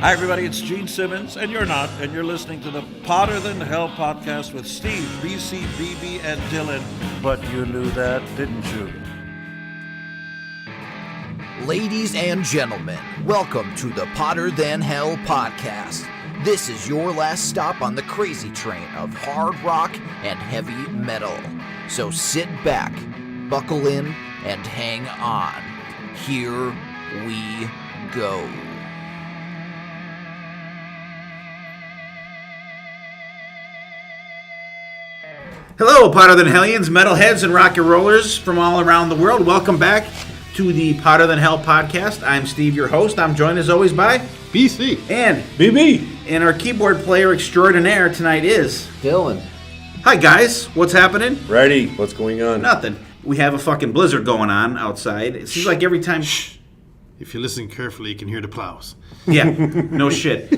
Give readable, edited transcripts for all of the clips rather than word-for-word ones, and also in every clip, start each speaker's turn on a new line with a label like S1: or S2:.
S1: Hi, everybody. It's Gene Simmons, and you're not, and you're listening to the Potter Than Hell podcast with Steve, BC, BB, and Dylan. But you knew that, didn't you?
S2: Ladies and gentlemen, welcome to the Potter Than Hell podcast. This is your last stop on the crazy train of hard rock and heavy metal. So sit back, buckle in, and hang on. Here we go.
S3: Hello, Potter Than Hellions, metalheads, and rock and rollers from all around the world. Welcome back to the Potter Than Hell podcast. I'm Steve, your host. I'm joined as always by
S4: BC
S3: and
S4: BB.
S3: And our keyboard player extraordinaire tonight is
S5: Dylan.
S3: Hi, guys. What's happening?
S4: Righty, what's going on?
S3: Nothing. We have a fucking blizzard going on outside. It seems like every time...
S4: If you listen carefully, you can hear the plows.
S3: Yeah, no shit.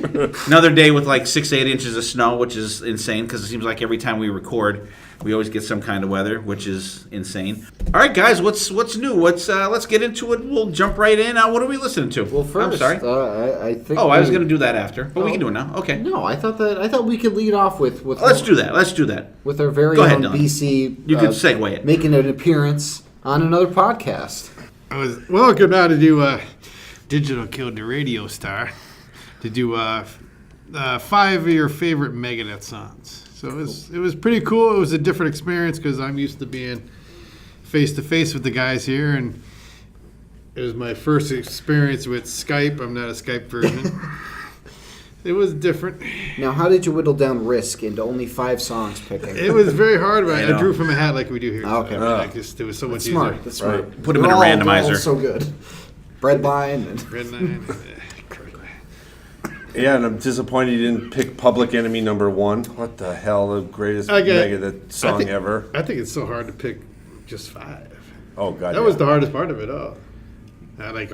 S3: Another day with like 6-8 inches of snow, which is insane because it seems like every time we record, we always get some kind of weather, which is insane. All right, guys, what's new? Let's get into it. We'll jump right in. What are we listening to?
S5: Well, first,
S3: I'm sorry.
S5: I think.
S3: I was going to do that after, but we can do it now. Okay.
S5: No, I thought we could lead off with.
S3: Let's do that.
S5: With our very
S3: Go ahead,
S5: own
S3: Dylan.
S5: BC.
S3: You could segue it.
S5: Making an appearance on another podcast.
S4: I was welcome now to do Digital Killed the Radio Star to do 5 of your favorite Megadeth songs. So it was pretty cool. It was a different experience because I'm used to being face to face with the guys here, and it was my first experience with Skype. I'm not a Skype version. It was different.
S5: Now, how did you whittle down Risk into only 5 songs picking?
S4: It was very hard, but I drew from a hat like we do here.
S5: Okay.
S4: It was so much
S5: Smart.
S4: easier.
S5: That's smart.
S3: Right. Put them in a randomizer.
S5: All so good. Breadline and
S4: Red line.
S6: Yeah, and I'm disappointed you didn't pick Public Enemy #1. What the hell, the greatest Megadeth song ever.
S4: I think it's so hard to pick just 5.
S6: Oh, God,
S4: That was the hardest part of it all. I like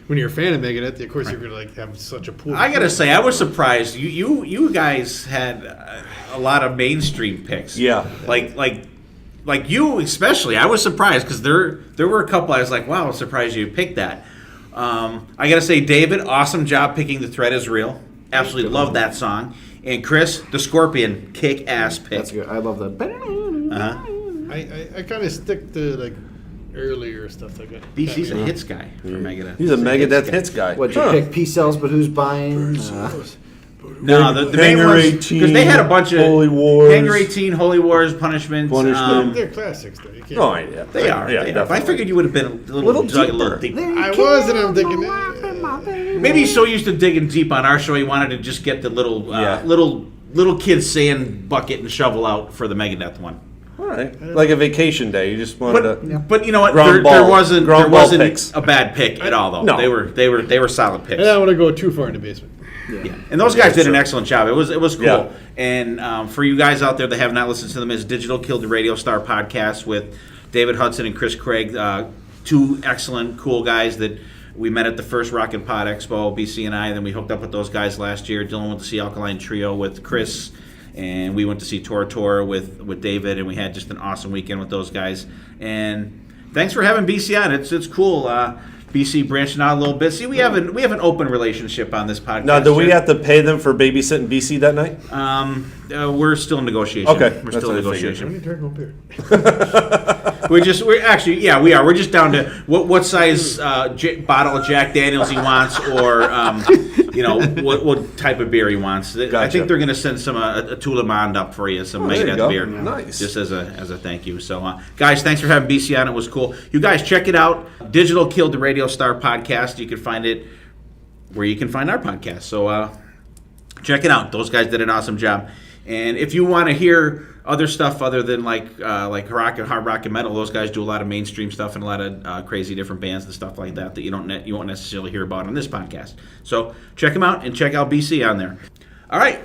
S4: when you're a fan of Megadeth, of course you're going to have such a pool.
S3: I gotta say, I was surprised. You guys had a lot of mainstream picks.
S6: Yeah.
S3: Like you especially. I was surprised because there were a couple I was like, wow, I'm surprised you picked that. I gotta say, David, awesome job picking The Threat Is Real. Absolutely love that song. And Chris, The Scorpion, kick-ass pick.
S5: that's good. I love that.
S4: I kind of stick to earlier stuff like that.
S3: BC's a hits guy for Megadeth.
S6: He's a Megadeth hits guy.
S5: What'd you pick? P-Cells, but who's buying?
S3: No, the main
S6: Hangar
S3: ones
S6: 18,
S3: because they had a bunch of
S6: Holy Wars.
S3: Hangar 18, Holy Wars, Punishment.
S4: They're classics, though. You can't.
S6: Oh, yeah.
S3: They are.
S6: Yeah,
S3: They are. I figured you would have been a little deeper.
S4: I was, and I'm thinking,
S3: Maybe he's so used to digging deep on our show, he wanted to just get the little kids saying bucket and shovel out for the Megadeth one.
S6: All right. Like a vacation day. You just wanted to...
S3: But you know what?
S6: Ground
S3: There
S6: ball
S3: wasn't
S6: picks.
S3: a bad pick at all, though.
S6: No.
S3: They were solid picks.
S4: I don't want to go too far in the basement.
S3: Yeah. And those guys did an excellent job. It was cool.
S6: Yeah.
S3: And for you guys out there that have not listened to them, it's Digital Killed the Radio Star podcast with David Hudson and Chris Craig, 2 excellent, cool guys that we met at the first Rock and Pod Expo, BC and I. And then we hooked up with those guys last year. Dylan went to see Alkaline Trio with Chris, and we went to see Tor with David, and we had just an awesome weekend with those guys. And thanks for having BC on. It's cool. BC branching out a little bit. See, we have an open relationship on this podcast.
S6: Now, do we have to pay them for babysitting BC that night?
S3: We're still in negotiation.
S6: Okay,
S3: We're
S6: that's
S3: still in
S6: what I figured.
S3: negotiation. We are. We're just down to what size bottle of Jack Daniels he wants, or what type of beer he wants. I
S6: Gotcha.
S3: think they're going to send some a Tulamond up for you, some
S6: there you
S3: Megadeth
S6: go.
S3: beer,
S6: Nice.
S3: just as a thank you. So, guys, thanks for having BC on. It was cool. You guys check it out. Digital Killed the Radio Star podcast. You can find it where you can find our podcast. So check it out. Those guys did an awesome job. And if you want to hear other stuff other than like hard rock and metal, those guys do a lot of mainstream stuff and a lot of crazy different bands and stuff like that you won't necessarily hear about on this podcast. So check them out and check out BC on there. All right,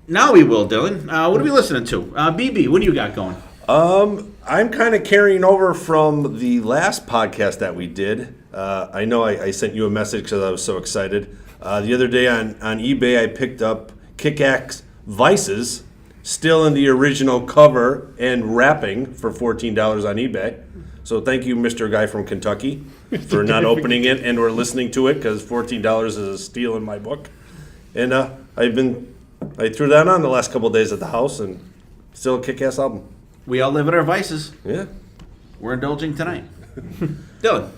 S3: now we will, Dylan. What are we listening to? BB, what do you got going?
S6: I'm kind of carrying over from the last podcast that we did. I know I sent you a message because I was so excited. The other day on eBay, I picked up Kick-Axe Vices, still in the original cover and wrapping for $14 on eBay. So thank you, Mr. Guy from Kentucky. for not opening it and or listening to it because $14 is a steal in my book. And I threw that on the last couple of days at the house, and still a kick-ass album.
S3: We all live in our vices.
S6: Yeah.
S3: We're indulging tonight. Dylan.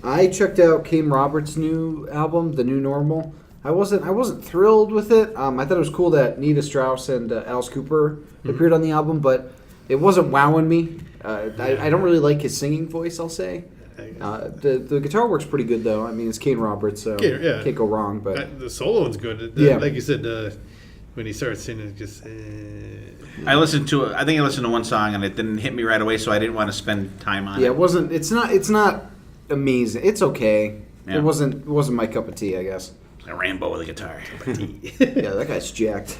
S5: I checked out Kane Roberts' new album, The New Normal. I wasn't thrilled with it. I thought it was cool that Nita Strauss and Alice Cooper appeared on the album, but it wasn't wowing me. I don't really like his singing voice, I'll say. The guitar works pretty good, though. I mean, it's Kane Roberts, so can't go wrong. But
S4: the solo's good.
S5: Yeah.
S4: Like you said, when he starts singing, it just...
S3: I think I listened to one song, and it didn't hit me right away, so I didn't want to spend time on it.
S5: Yeah, it's not amazing. It's okay.
S3: Yeah.
S5: It wasn't my cup of tea, I guess.
S3: A Rambo with a guitar.
S5: Yeah, that guy's jacked.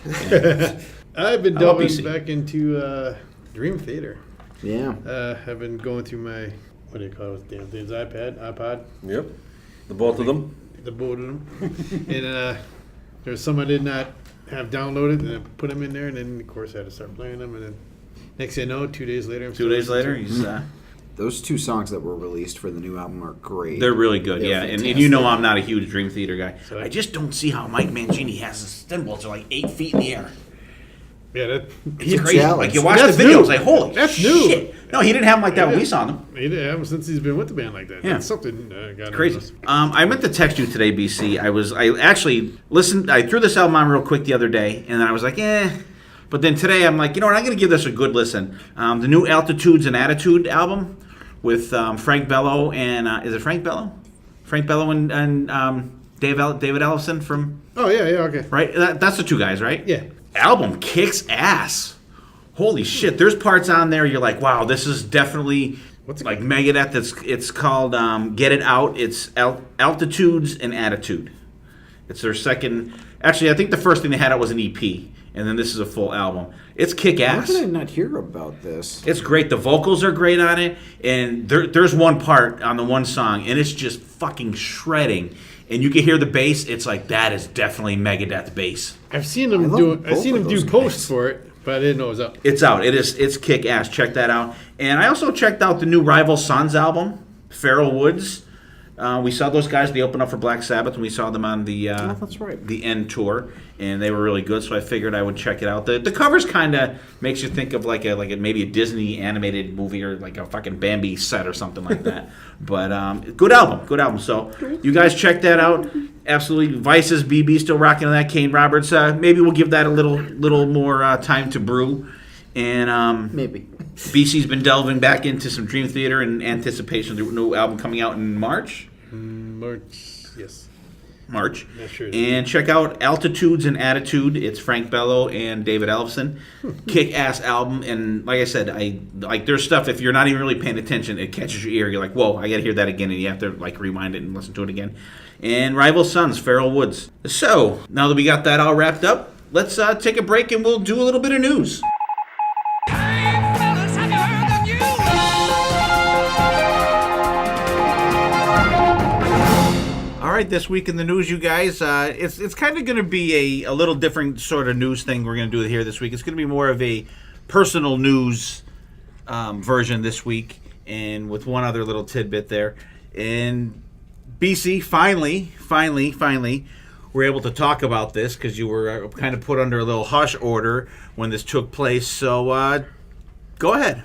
S4: I've been
S3: How about
S4: delving
S3: BC?
S4: back into Dream Theater.
S5: Yeah.
S4: I've been going through my, what do you call it, damn things, iPod.
S6: Yep. The both of them.
S4: The both of them. And there's some I did not have downloaded, and I put them in there, and then, of course, I had to start playing them. And then next thing I know, 2 days later,
S3: He's...
S5: Those two songs that were released for the new album are great.
S3: They're really good,
S5: They're
S3: yeah. And
S5: fantastic.
S3: you know I'm not a huge Dream Theater guy.
S4: So
S3: I just don't see how Mike Mangini has his cymbals are like 8 feet in the air.
S4: Yeah,
S3: It's crazy.
S5: challenge.
S3: Like you watch
S4: That's
S3: the videos,
S4: new.
S3: like holy
S4: That's
S3: shit.
S4: new.
S3: No, he didn't have them like that when we saw them.
S4: he did have them since he's been with the band like that.
S3: Yeah.
S4: That's something got
S3: Crazy. I meant to text you today, BC. I actually listened. I threw this album on real quick the other day, and then I was like, But then today I'm like, you know what? I'm going to give this a good listen. The new Altitudes and Attitude album with Frank Bello and is it Frank Bello? Frank Bello and David Ellison from
S4: Oh, yeah, okay.
S3: right. That's the two guys, right?
S4: Yeah.
S3: Album kicks ass. Holy shit! There's parts on there you're like, wow, this is definitely
S4: What's it
S3: like
S4: called?
S3: Megadeth. It's called Get It Out. It's Altitudes and Attitude. It's their second. Actually, I think the first thing they had out was an EP, and then this is a full album. It's kick
S5: How
S3: ass.
S5: did I not hear about this?
S3: It's great. The vocals are great on it, and there's one part on the one song, and it's just fucking shredding. And you can hear the bass. It's like that is definitely Megadeth bass.
S4: I've seen him
S5: love
S4: do
S5: both of those
S4: posts
S5: guys.
S4: for it, but I didn't know it was up.
S3: It's out. It's kick ass. Check that out. And I also checked out the new Rival Sons album, Feral Woods. We saw those guys. They opened up for Black Sabbath, and we saw them on the
S5: that's right.
S3: the End tour, and they were really good. So I figured I would check it out. The covers kind of makes you think of like maybe a Disney animated movie or like a fucking Bambi set or something like that. But good album. So you guys check that out. Absolutely, Vice's BB still rocking on that. Kane Roberts. Maybe we'll give that a little more time to brew. And
S5: Maybe.
S3: BC's been delving back into some Dream Theater in anticipation of the new album coming out in March.
S4: March, yes.
S3: March.
S4: Yeah, sure.
S3: And check out Altitudes and Attitude. It's Frank Bello and David Ellison. Kick-ass album. And like I said, there's stuff, if you're not even really paying attention, it catches your ear. You're like, whoa, I got to hear that again. And you have to like rewind it and listen to it again. And Rival Sons, Feral Woods. So, now that we got that all wrapped up, let's take a break and we'll do a little bit of news. All right, this week in the news, you guys, it's kind of going to be a little different sort of news thing we're going to do here this week. It's going to be more of a personal news version this week, and with one other little tidbit there. And BC, finally, we're able to talk about this because you were kind of put under a little hush order when this took place. So go ahead.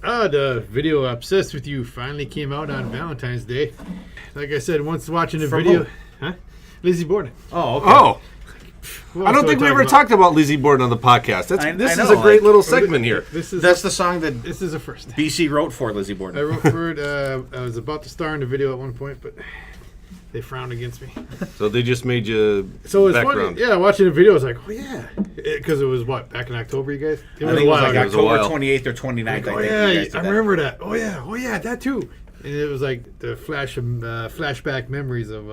S4: The video Obsessed With You finally came out on Valentine's Day. Like I said, once watching the
S3: From
S4: video...
S3: who?
S4: Huh? Lizzie Borden.
S3: Oh, okay.
S6: Oh,
S4: What
S6: I
S4: else
S6: don't
S4: do
S6: think we
S4: talk
S6: ever
S4: about?
S6: talked about Lizzie Borden on the podcast. This
S3: I
S6: is
S3: know,
S6: a great
S3: like-
S6: little segment here.
S4: This is
S3: That's the song that
S4: this is a first.
S3: BC wrote for Lizzie
S4: I
S3: Borden.
S4: wrote for it. I was about to star in the video at one point, but they frowned against me.
S6: So they just made you
S4: So it's
S6: background.
S4: funny. Yeah, watching the video, I was like, oh yeah, because it was what, back in October, you guys?
S3: I think it was like
S6: It was a
S3: October
S6: while.
S3: 28th or 29th.
S4: Like,
S3: I
S4: oh
S3: think
S4: yeah,
S3: you guys did
S4: I
S3: that.
S4: remember that. Oh yeah, that too. And it was like the flashback memories of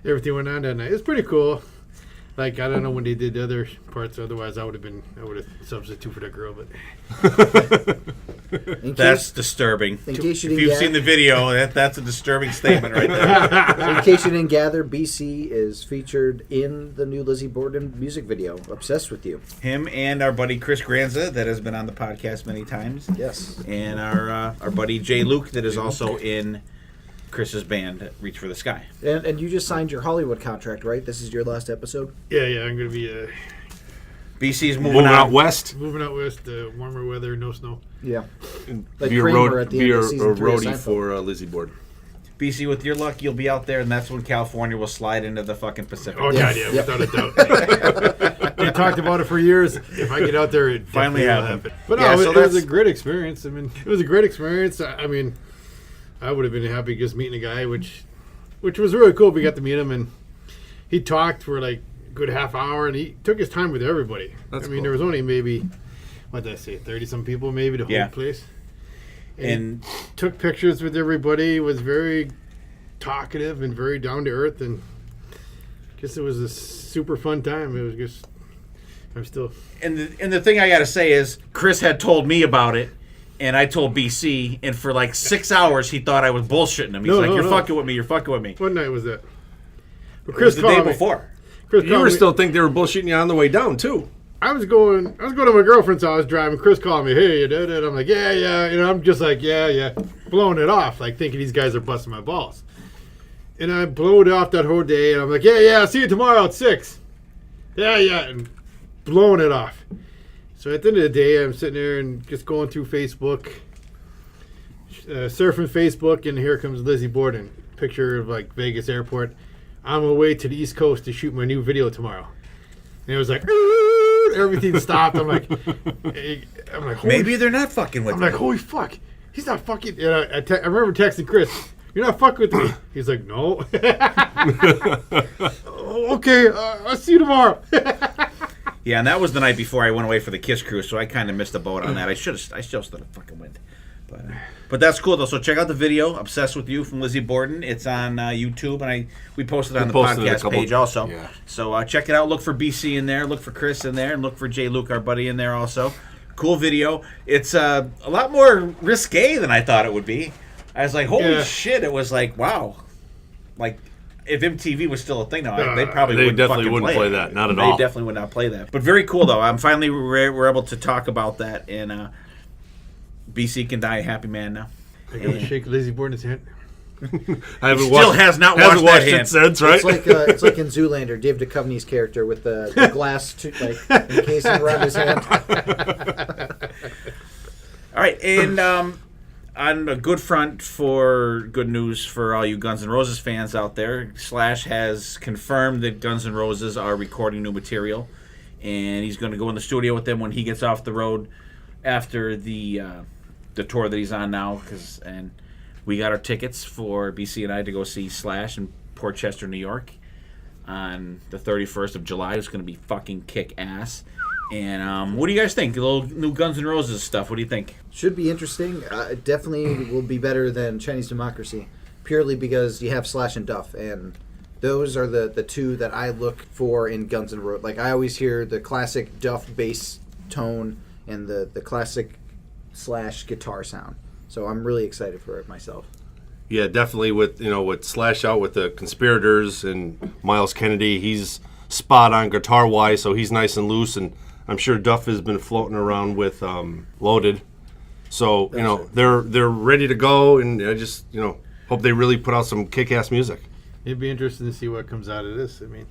S4: everything went on that night. It's pretty cool. Like, I don't know when they did the other parts. Otherwise, I would have substituted for that girl. But
S3: That's disturbing.
S5: In case you
S3: If
S5: didn't
S3: you've
S5: get-
S3: seen the video, that's a disturbing statement right there.
S5: In case you didn't gather, BC is featured in the new Lizzie Borden music video, Obsessed With You.
S3: Him and our buddy Chris Granza, that has been on the podcast many times.
S5: Yes.
S3: And our buddy Jay Luke, that is also in Chris's band, Reach for the Sky.
S5: And you just signed your Hollywood contract, right? This is your last episode?
S4: Yeah, I'm going to be
S3: BC's
S6: Moving out west.
S4: moving out west, warmer weather, no snow.
S5: Yeah. Like
S6: Be a
S5: Kramer at the end of
S6: a
S5: season 3 of
S6: roadie
S5: Seinfeld.
S6: for Lizzie Borden.
S3: BC, with your luck, you'll be out there, and that's when California will slide into the fucking Pacific.
S4: Oh,
S5: Yeah.
S4: God, yeah,
S5: Yep.
S4: without a doubt. They talked about it for years. If I get out there, it
S3: Finally
S4: definitely will
S3: happened.
S4: happen. But no,
S3: Yeah, so
S4: it was
S3: that's-
S4: a great experience. I mean, it was a great experience. I mean, I would have been happy just meeting a guy, which was really cool. We got to meet him, and he talked for like a good half hour, and he took his time with everybody.
S6: That's
S4: I mean,
S6: cool.
S4: there was only maybe, what did I say, 30-some people maybe the whole
S3: Yeah.
S4: place.
S3: And
S4: Took pictures with everybody, was very talkative and very down to earth, and just it was a super fun time. It was just, I'm still,
S3: And the thing I got to say is, Chris had told me about it, and I told BC, and for like 6 hours he thought I was bullshitting him. He's
S4: No,
S3: like,
S4: no,
S3: "You're
S4: no.
S3: fucking with me. You're fucking with me."
S4: what night was that? But
S3: It was the day
S4: called me.
S3: before.
S4: Chris
S6: You
S4: called
S6: were
S4: me.
S6: still think they were bullshitting you on the way down too.
S4: I was going to my girlfriend's house driving. Chris called me, "Hey, you did it?" I'm like, yeah. You know, I'm just like, yeah, blowing it off, like thinking these guys are busting my balls. And I blew it off that whole day, and I'm like, yeah, I'll see you tomorrow at 6. Yeah, and blowing it off. So at the end of the day, I'm sitting there and just going through Facebook, surfing Facebook, and here comes Lizzie Borden, picture of like Vegas airport. I'm on my way to the East Coast to shoot my new video tomorrow. And it was like, everything stopped. I'm like, holy
S3: Maybe they're not fucking with
S4: I'm
S3: me.
S4: like, holy fuck, he's not fucking. And I remember texting Chris, "You're not fucking with me." He's like, "No." "Oh, okay, I'll see you tomorrow.
S3: Yeah, and that was the night before I went away for the Kiss Cruise, so I kind of missed the boat on that. I still should have fucking went. But that's cool though. So check out the video, "Obsessed with You" from Lizzie Borden. It's on YouTube, and we posted it on the
S6: posted it a
S3: podcast
S6: couple-
S3: page also.
S6: yeah.
S3: So check it out. Look for BC in there. Look for Chris in there, and look for Jay Luke, our buddy, in there also. Cool video. It's a lot more risque than I thought it would be. I was like, holy
S4: Yeah.
S3: shit! It was like, wow, like. If MTV was still a thing now, they probably
S6: They
S3: wouldn't
S6: definitely
S3: fucking
S6: wouldn't play
S3: it.
S6: that. Not at
S3: They
S6: all.
S3: definitely would not play that. But very cool though. I'm finally we're able to talk about that, and BC can die a happy man now.
S4: I go to shake Lizzie Borden's hand.
S6: I haven't
S3: Still has not
S6: hasn't
S3: washed that
S6: washed it
S3: hand.
S6: since, right?
S5: It's like in Zoolander, Dave Duchovny's character with the glass encasing around his hand.
S3: All right, and on a good front for good news for all you Guns N' Roses fans out there, Slash has confirmed that Guns N' Roses are recording new material, and he's going to go in the studio with them when he gets off the road after the tour that he's on now. And we got our tickets for BC and I to go see Slash in Port Chester, New York, on the 31st of July. It's going to be fucking kick ass. And what do you guys think? A little new Guns N' Roses stuff. What do you think?
S5: Should be interesting. It definitely will be better than Chinese Democracy, purely because you have Slash and Duff, and those are the two that I look for in Guns N' Roses. Like, I always hear the classic Duff bass tone and the classic Slash guitar sound. So I'm really excited for it myself.
S6: Yeah, definitely with Slash out with the Conspirators and Miles Kennedy, he's spot on guitar wise, so he's nice and loose, and I'm sure Duff has been floating around with Loaded. So, they're ready to go, and I just, hope they really put out some kick-ass music.
S4: It'd be interesting to see what comes out of this. I mean,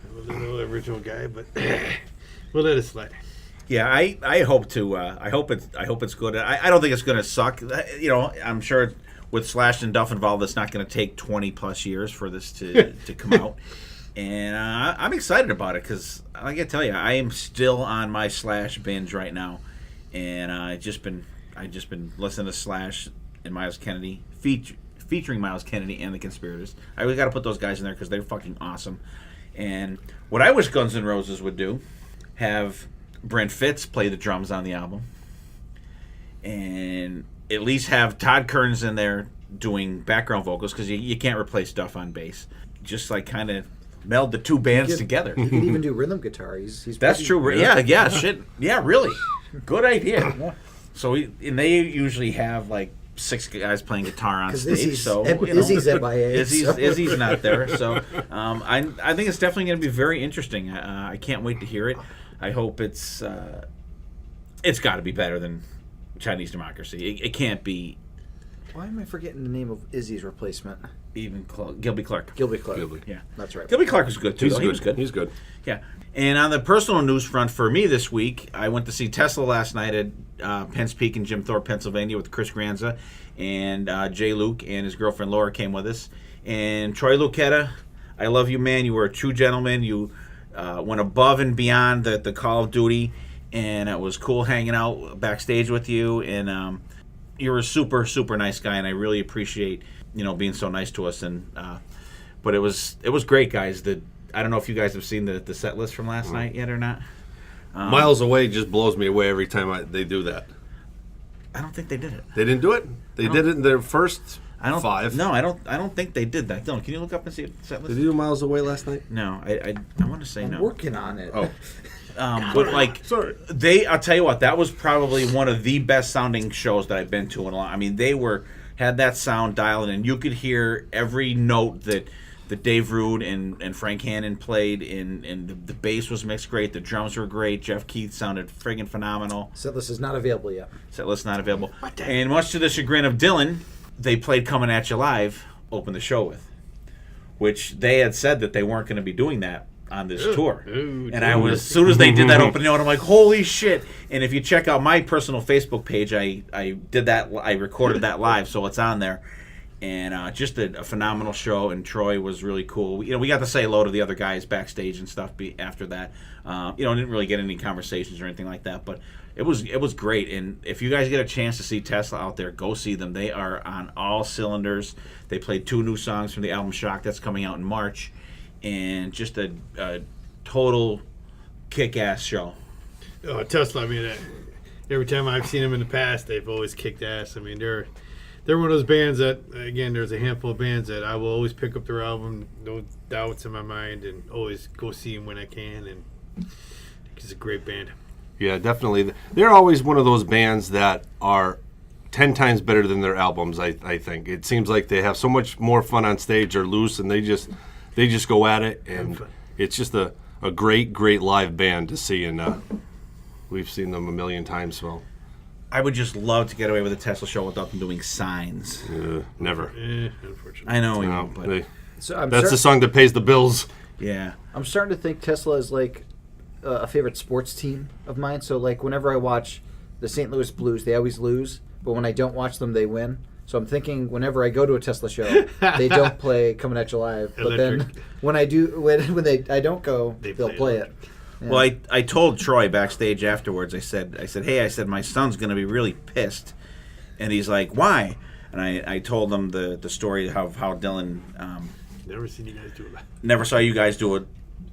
S4: I wasn't the original guy, but we'll let it slide.
S3: Yeah, I hope to. I hope it's good. I don't think it's going to suck. I'm sure with Slash and Duff involved, it's not going to take 20 plus years for this to come out. And I'm excited about it because I got to tell you, I am still on my Slash binge right now, and I just been listening to Slash and Miles Kennedy featuring Miles Kennedy and the Conspirators. I really got to put those guys in there because they're fucking awesome. And what I wish Guns N' Roses would do, have Brent Fitz play the drums on the album, and at least have Todd Kearns in there doing background vocals because you can't replace Duff on bass. Just like kind of meld the two bands together.
S5: He could even do rhythm guitar. He's
S3: That's
S5: pretty-
S3: true. Yeah, shit. Yeah, really. Good idea. So and they usually have like 6 guys playing guitar on
S5: 'Cause
S3: stage.
S5: Izzy's-
S3: So
S5: Izzy's MIA, so.
S3: Izzy's not there. So I think it's definitely going to be very interesting. I can't wait to hear it. I hope it's got to be better than Chinese Democracy. It can't be.
S5: Why am I forgetting the name of Izzy's replacement?
S3: Gilby Clark.
S5: Gilby Clark.
S3: Yeah,
S5: That's right.
S3: Gilby Clark was good too.
S6: He's
S3: though.
S6: good.
S3: He was good.
S6: He's good.
S3: Yeah. And on the personal news front for me this week, I went to see Tesla last night at Penn's Peak in Jim Thorpe, Pennsylvania with Chris Granza, and Jay Luke and his girlfriend Laura came with us. And Troy Lucchetta, I love you, man. You were a true gentleman. You went above and beyond the call of duty, and it was cool hanging out backstage with you. And you're a super, super nice guy, and I really appreciate being so nice to us. And but it was great, guys. I don't know if you guys have seen the set list from last night yet or not.
S6: Miles Away just blows me away every time they do that.
S3: I don't think they did it.
S6: They didn't do it? They did it in their first
S3: I don't
S6: 5.
S3: No, I don't think they did that. Dylan, can you look up and see the set list?
S6: Did you do Miles Away last night?
S3: No, I want to say
S5: I'm
S3: no.
S5: working on it.
S6: Oh.
S3: But like,
S6: Sorry.
S3: I'll tell you what, that was probably one of the best sounding shows that I've been to in a long. I mean, they had that sound dialed in. You could hear every note that Dave Rude and Frank Hannon played, and the bass was mixed great. The drums were great. Jeff Keith sounded friggin' phenomenal.
S5: So this is not available yet.
S3: Set list not available. And much to the chagrin of Dylan, they played Coming At You Live, open the show with, which they had said that they weren't going to be doing that on this tour. And as soon as they did that opening note, I'm like, holy shit. And if you check out my personal Facebook page, I did that. I recorded that live, so it's on there. And just a phenomenal show, and Troy was really cool. We got to say hello to the other guys backstage and stuff after that. Didn't really get any conversations or anything like that, but it was great. And if you guys get a chance to see Tesla out there, go see them. They are on all cylinders. They played 2 new songs from the album Shock that's coming out in March, and just a total kick-ass show.
S4: Tesla, I mean, every time I've seen them in the past, they've always kicked ass. I mean, they're one of those bands that, again, there's a handful of bands that I will always pick up their album, no doubts in my mind, and always go see them when I can. And it's a great band.
S6: Yeah, definitely. They're always one of those bands that are 10 times better than their albums, I think. It seems like they have so much more fun on stage or loose, and they just go at it, and it's just a great, great live band to see, and we've seen them a million times, so.
S3: I would just love to get away with a Tesla show without them doing Signs.
S6: Never.
S4: Unfortunately.
S3: I know,
S6: No,
S3: but
S5: So
S6: that's the song that pays the bills.
S3: yeah.
S5: I'm starting to think Tesla is like a favorite sports team of mine. So like whenever I watch the St. Louis Blues, they always lose, but when I don't watch them, they win. So I'm thinking whenever I go to a Tesla show, they don't play Coming At You Live. But then when I do, when I don't go, they'll play it. Yeah.
S3: Well, I told Troy backstage afterwards. I said, hey, my son's going to be really pissed, and he's like, why? And I told him the story of how Dylan
S4: Never seen you guys do it.
S3: never saw you guys do it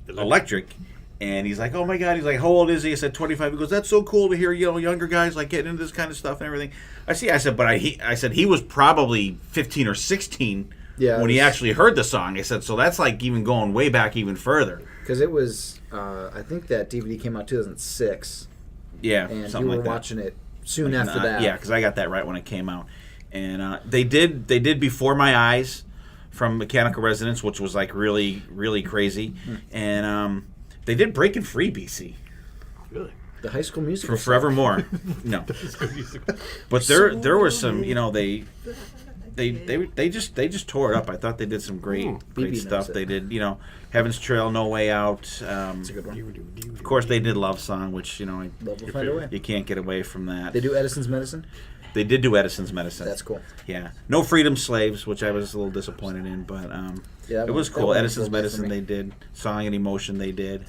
S3: electric, and he's like, oh my god. He's like, how old is he? I said 25. He goes, that's so cool to hear younger guys like getting into this kind of stuff and everything. I said, but I said he was probably 15 or 16 when he actually heard the song. I said, so that's like even going way back even further.
S5: Because it was, I think that DVD came out 2006.
S3: Yeah,
S5: and
S3: something
S5: you were
S3: like that.
S5: watching it soon after that.
S3: Yeah, because I got that right when it came out. And they did Before My Eyes from Mechanical Resonance, which was like really, really crazy. And they did Breaking Free, BC.
S4: Really?
S5: The High School Musical.
S3: For Forevermore. No. But there were some, they just tore it up. I thought they did some great stuff. They did, Heaven's Trail, No Way Out.
S5: That's a good one.
S3: Of course, they did Love Song, which,
S5: Love Will Find a Way.
S3: you can't get away from that.
S5: They do Edison's Medicine.
S3: They did do Edison's Medicine.
S5: That's cool.
S3: Yeah. No Freedom Slaves, which I was a little disappointed in, but it was cool. Edison's Medicine they did. Song and Emotion they did.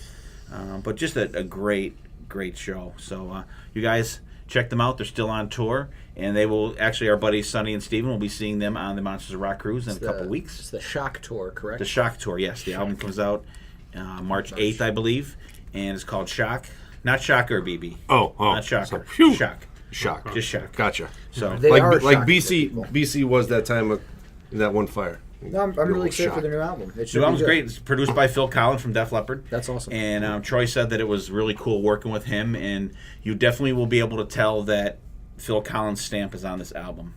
S3: But just a great, great show. So you guys check them out. They're still on tour. And they will, actually, our buddies Sonny and Steven will be seeing them on the Monsters of Rock cruise in a couple weeks.
S5: It's the Shock Tour, correct?
S3: The Shock Tour, yes. The album comes out March 8th, I believe. And it's called Shock. Not Shocker, BB.
S6: Oh.
S3: Not Shocker.
S6: So,
S3: Shock.
S6: Shock.
S3: Just Shock.
S6: Gotcha.
S3: So,
S5: They are
S6: like
S5: shocking
S6: BC
S5: people.
S6: was that time of that one fire.
S5: No, I'm really excited for their new album. It should
S3: the album's
S5: be good.
S3: great. It's produced by Phil Collins from Def Leppard.
S5: That's awesome.
S3: And Troy said that it was really cool working with him, and you definitely will be able to tell that Phil Collins' stamp is on this album.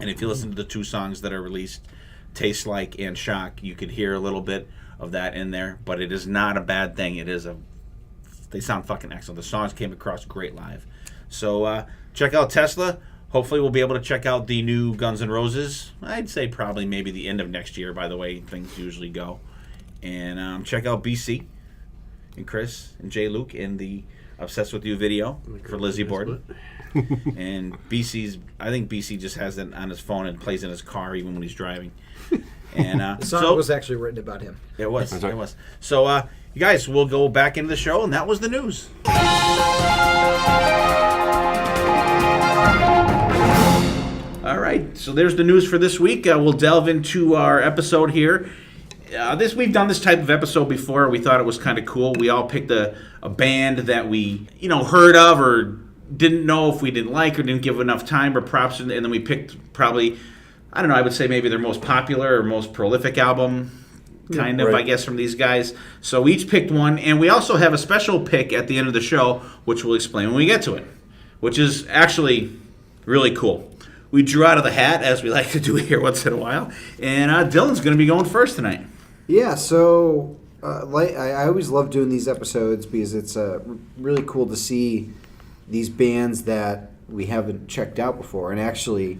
S3: And if you listen to the 2 songs that are released, Taste Like and Shock, you could hear a little bit of that in there, but it is not a bad thing. They sound fucking excellent. The songs came across great live. So check out Tesla. hopefully we'll be able to check out the new Guns N' Roses. I'd say probably maybe the end of next year, by the way things usually go. And check out BC and Chris and J. Luke in the Obsessed With You video for Lizzie Borden. And I think BC just has it on his phone and plays in his car even when he's driving. And
S5: The song was actually written about him.
S3: It was. It was. So, you guys, we'll go back into the show, and that was the news. All right, so there's the news for this week. We'll delve into our episode here. We've done this type of episode before. We thought it was kind of cool. We all picked a band that we heard of or didn't know if we didn't like or didn't give enough time or props, and then we picked probably, I don't know, I would say maybe their most popular or most prolific album, kind of,
S6: right.
S3: I guess, from these guys. So we each picked one, and we also have a special pick at the end of the show, which we'll explain when we get to it, which is actually really cool. We drew out of the hat, as we like to do here once in a while, and Dylan's going to be going first tonight.
S5: Yeah, so I always love doing these episodes because it's really cool to see these bands that we haven't checked out before. And actually,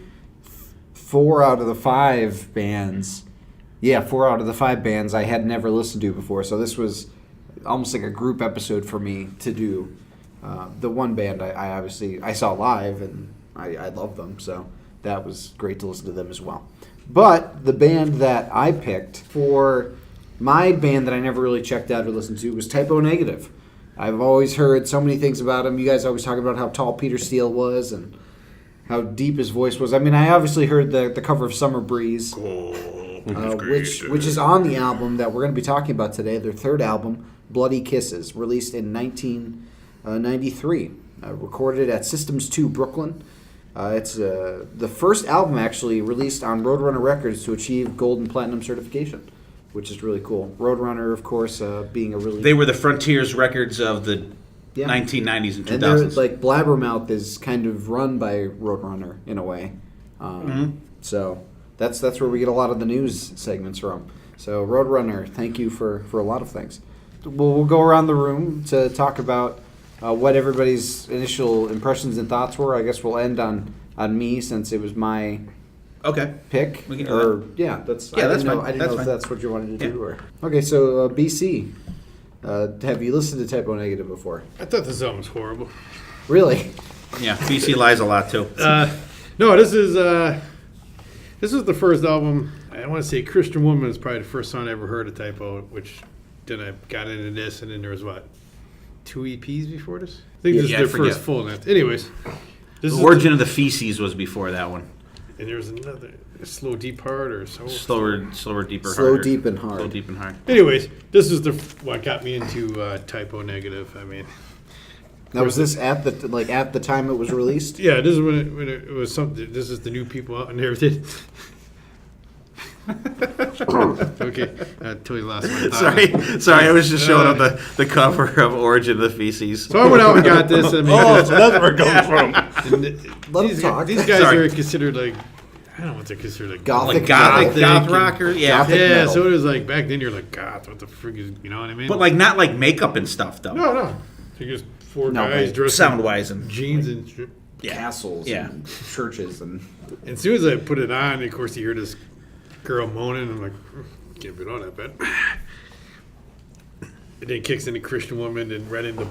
S5: 4 out of the 5 bands I had never listened to before. So this was almost like a group episode for me to do. The one band I obviously saw live, and I love them, so that was great to listen to them as well. But the band that I picked for my band that I never really checked out or listened to was Typo Negative. I've always heard so many things about him. You guys always talking about how tall Peter Steele was and how deep his voice was. I mean, I obviously heard the cover of Summer Breeze, which is on the album that we're going to be talking about today, their third album, Bloody Kisses, released in 1993, recorded at Systems 2 Brooklyn. It's the first album actually released on Roadrunner Records to achieve gold and platinum certification, which is really cool. Roadrunner, of course, being a really...
S3: They were the Frontiers records of the 1990s and 2000s.
S5: And like Blabbermouth is kind of run by Roadrunner in a way. So that's where we get a lot of the news segments from. So Roadrunner, thank you for a lot of things. We'll go around the room to talk about what everybody's initial impressions and thoughts were. I guess we'll end on me since it was my pick.
S3: We can do that.
S5: That's
S3: fine.
S5: I didn't know if that's what you wanted to do. Or okay, so BC, have you listened to Typo Negative before?
S4: I thought this album was horrible.
S5: Really?
S3: Yeah, BC lies a lot too.
S4: No, this is the first album. I want to say Christian Woman is probably the first song I ever heard of Typo, which then I got into this, and then there was 2 EPs before this? I think this is their first full length. Anyways, this is
S3: Origin of the Feces was before that one.
S4: And there's another Slow Deep Hard or so.
S3: Slower, deeper,
S5: Slow,
S3: harder.
S5: deep, and hard.
S3: Slow, deep, and hard.
S4: Anyways, this is what got me into Typo Negative. I mean,
S5: now was this at the time it was released?
S4: Yeah, this is when it was something. This is the new people out and everything. Okay, I totally lost my thought.
S3: Sorry, I was just showing up the cover of Origin of the Feces.
S4: So I went out and got this. I mean,
S6: So that's where it comes from.
S5: Let him talk.
S4: These guys are considered I don't know what they're considered
S5: Gothic
S3: goth rocker. Yeah,
S5: Gothic
S4: Yeah,
S5: metal.
S4: so it was back then. You're like, God, what the frig is? You know what I mean?
S3: but not like makeup and stuff though.
S4: no, they're just 4 guys dressed
S3: Sound wise and
S4: jeans and.
S5: Castles and churches and
S4: As soon as I put it on, of course, you hear this girl moaning. I'm like, can't be all that bad. And then kicks into Christian Woman and right into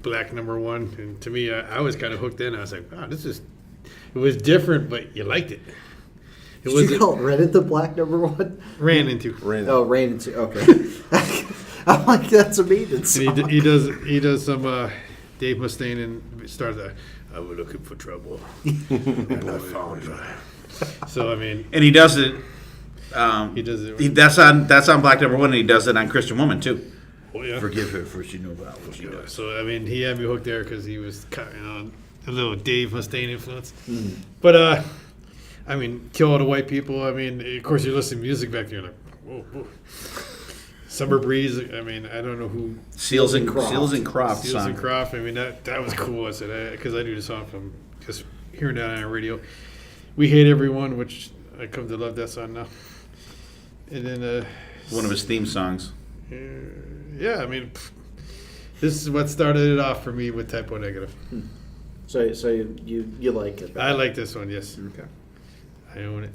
S4: Black Number 1. And to me, I was kind of hooked in. I was like, wow, it was different, but you liked it.
S5: did you call Reddit the Black Number 1?
S4: Ran into.
S5: Ran into. Okay. I'm like, that's amazing.
S4: And he does some Dave Mustaine and starts I was looking for trouble. And I found her. So, I mean.
S3: he does it.
S4: He does it.
S3: That's on Black Number 1, and he does it on Christian Woman too.
S4: Oh, yeah.
S3: Forgive her for she knew about what she does.
S4: So, I mean, he had me hooked there because he was, a little Dave Mustaine influence. But, I mean, Kill All the White People. I mean, of course, you're listening to music back there. You're like, whoa. Summer Breeze. I mean, I don't know who.
S3: Seals and Croft
S4: Seals
S3: song.
S4: and Croft. I mean, that was cool. I said, because I knew the song from just hearing that on the radio. We Hate Everyone, which I come to love that song now. And then
S3: One of his theme songs.
S4: Yeah, I mean, this is what started it off for me with Typo Negative.
S5: So you like it?
S4: I like this one, yes.
S5: Okay.
S4: I own it.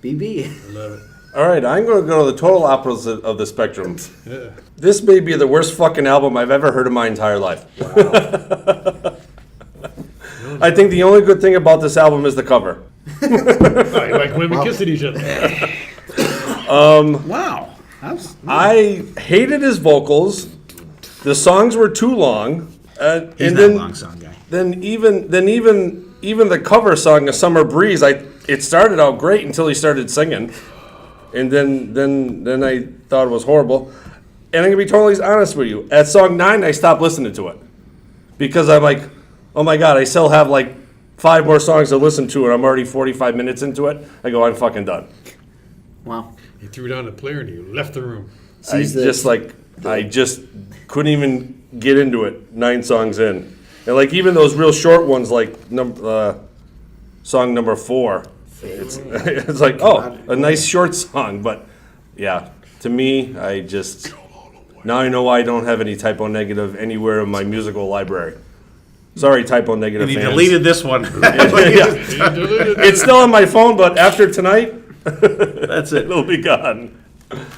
S5: BB.
S4: I love it.
S6: All right, I'm going to go to the total opposite of the spectrum.
S4: Yeah.
S6: This may be the worst fucking album I've ever heard in my entire life. I think the only good thing about this album is the cover.
S4: Like women kissing each other.
S3: Wow.
S6: I hated his vocals. The songs were too long.
S3: He's
S6: and
S3: not
S6: then,
S3: a long song guy.
S6: Then even the cover song, "A Summer Breeze," it started out great until he started singing, and then I thought it was horrible. And I'm gonna be totally honest with you. At song 9, I stopped listening to it because I'm like, oh my god, I still have like 5 more songs to listen to, and I'm already 45 minutes into it. I go, I'm fucking done.
S5: Wow.
S4: He threw down the player and you left the room.
S6: I just couldn't even get into it 9 songs in. And like even those real short ones like song number 4, it's like, oh, a nice short song, but yeah, to me, now I know why I don't have any Typo Negative anywhere in my musical library. Sorry, Typo Negative
S3: And he
S6: fans.
S3: deleted this one.
S6: It's still on my phone, but after tonight,
S3: That's it.
S6: it'll be gone.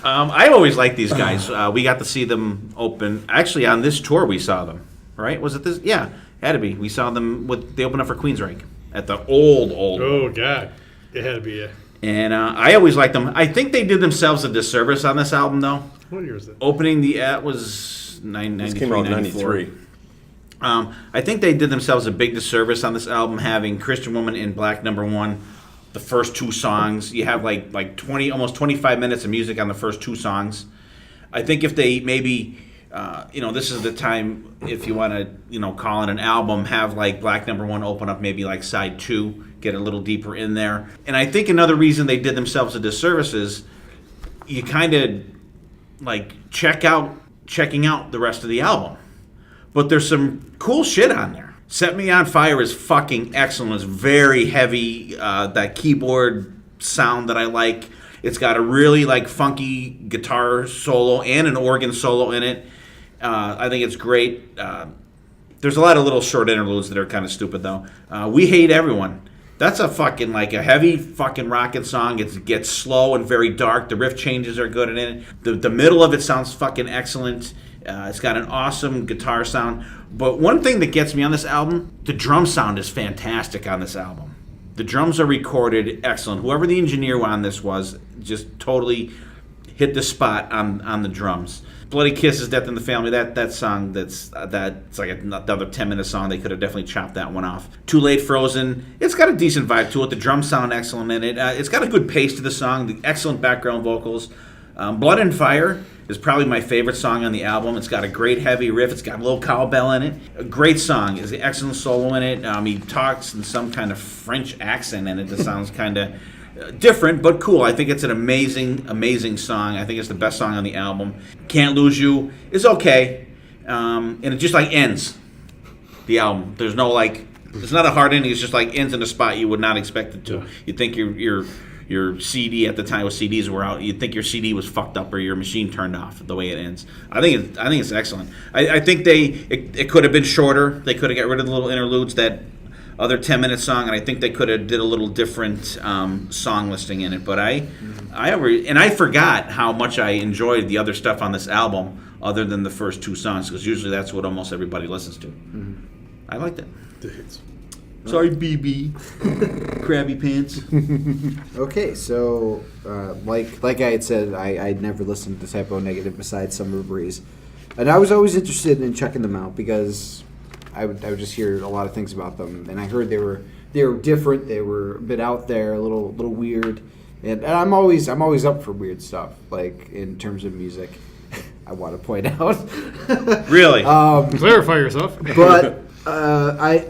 S3: I always like these guys. We got to see them open. Actually, on this tour, we saw them. Right? Was it this? Yeah, had to be. We saw them they opened up for Queensryche at the old.
S4: Oh, God. It had to be a...
S3: And I always liked them. I think they did themselves a disservice on this album, though.
S4: What year was it?
S3: Opening it was 93,
S6: This came out in
S3: 94.
S6: 93.
S3: I think they did themselves a big disservice on this album, having Christian Woman and Black Number 1, the first 2 songs. You have like 20, almost 25 minutes of music on the first 2 songs. I think if they maybe, this is the time if you want to, call it an album, have like Black Number 1 open up maybe like side 2, get a little deeper in there. And I think another reason they did themselves a disservice is you kind of like checking out the rest of the album. But there's some cool shit on there. Set Me On Fire is fucking excellent. It's very heavy, that keyboard sound that I like. It's got a really like funky guitar solo and an organ solo in it. I think it's great. There's a lot of little short interludes that are kind of stupid though. We Hate Everyone. That's a fucking like a heavy fucking rockin' song. It gets slow and very dark. The riff changes are good in it. The middle of it sounds fucking excellent. It's got an awesome guitar sound. But one thing that gets me on this album, the drum sound is fantastic on this album. The drums are recorded excellent. Whoever the engineer on this was just totally hit the spot on the drums. Bloody Kisses, Death in the Family, that song, that's like another 10-minute song. They could have definitely chopped that one off. Too Late Frozen, it's got a decent vibe to it. The drums sound excellent in it. It's got a good pace to the song, the excellent background vocals. Blood and Fire is probably my favorite song on the album. It's got a great heavy riff. It's got a little cowbell in it. A great song. It's an excellent solo in it. He talks in some kind of French accent in it that sounds kind of different, but cool. I think it's an amazing song. I think it's the best song on the album. Can't Lose You is okay. And it just like ends the album. There's no like, it's not a hard ending. It's just like ends in a spot you would not expect it to. You'd think your CD at the time when CDs were out, you'd think your CD was fucked up or your machine turned off the way it ends. I think it's excellent. I think it could have been shorter. They could have got rid of the little interludes, that other 10-minute song, and I think they could have did a little different song listing in it. But I forgot how much I enjoyed the other stuff on this album other than the first 2 songs, because usually that's what almost everybody listens to. Mm-hmm. I liked it. Sorry, BB. Crabby pants.
S5: Okay, so like I had said, I'd never listened to Typo Negative besides Summer Breeze, and I was always interested in checking them out because I would just hear a lot of things about them, and I heard they were different, they were a bit out there, a little weird, and I'm always up for weird stuff, like in terms of music. I want to point out.
S3: Really?
S4: Clarify yourself.
S5: But I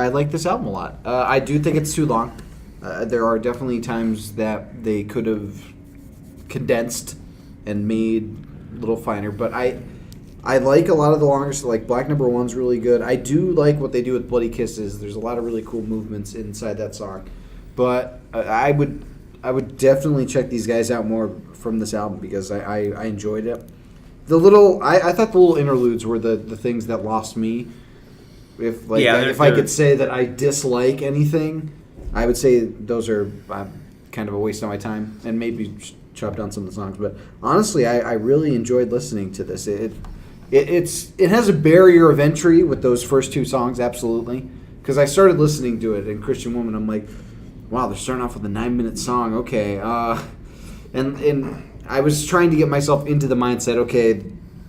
S5: like this album a lot. I do think it's too long. There are definitely times that they could have condensed and made a little finer, but I like a lot of the longer stuff. Like Black Number 1's really good. I do like what they do with Bloody Kisses. There's a lot of really cool movements inside that song. But I would definitely check these guys out more from this album because I enjoyed it. I thought the little interludes were the things that lost me. If
S3: they're-
S5: I could say that I dislike anything, I would say those are kind of a waste of my time, and maybe chop down some of the songs. But honestly, I really enjoyed listening to this. It has a barrier of entry with those first two songs, absolutely. Because I started listening to it in Christian Woman, I'm like, wow, they're starting off with a 9-minute song. Okay, and I was trying to get myself into the mindset. Okay,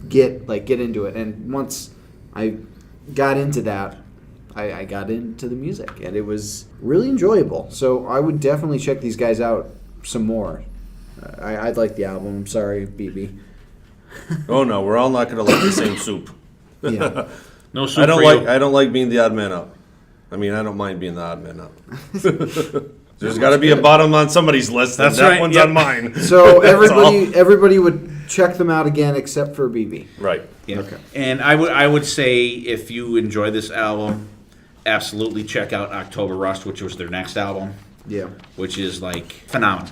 S5: get into it, and once I got into that, I got into the music, and it was really enjoyable. So I would definitely check these guys out some more. I'd like the album. I'm sorry, BB.
S6: Oh no, we're all not going to like the same soup.
S5: Yeah.
S3: No soup for you.
S6: I don't like being the odd man out. I mean, I don't mind being the odd man out. There's got to be a bottom on somebody's list, and
S3: That's
S6: that
S3: right,
S6: one's
S3: yep.
S6: on mine.
S5: So
S6: That's all.
S5: everybody would check them out again, except for BB.
S6: Right.
S3: Yeah.
S5: Okay.
S3: And I would say if you enjoy this album, absolutely check out October Rust, which was their next album,
S5: Yeah.
S3: which is like phenomenal.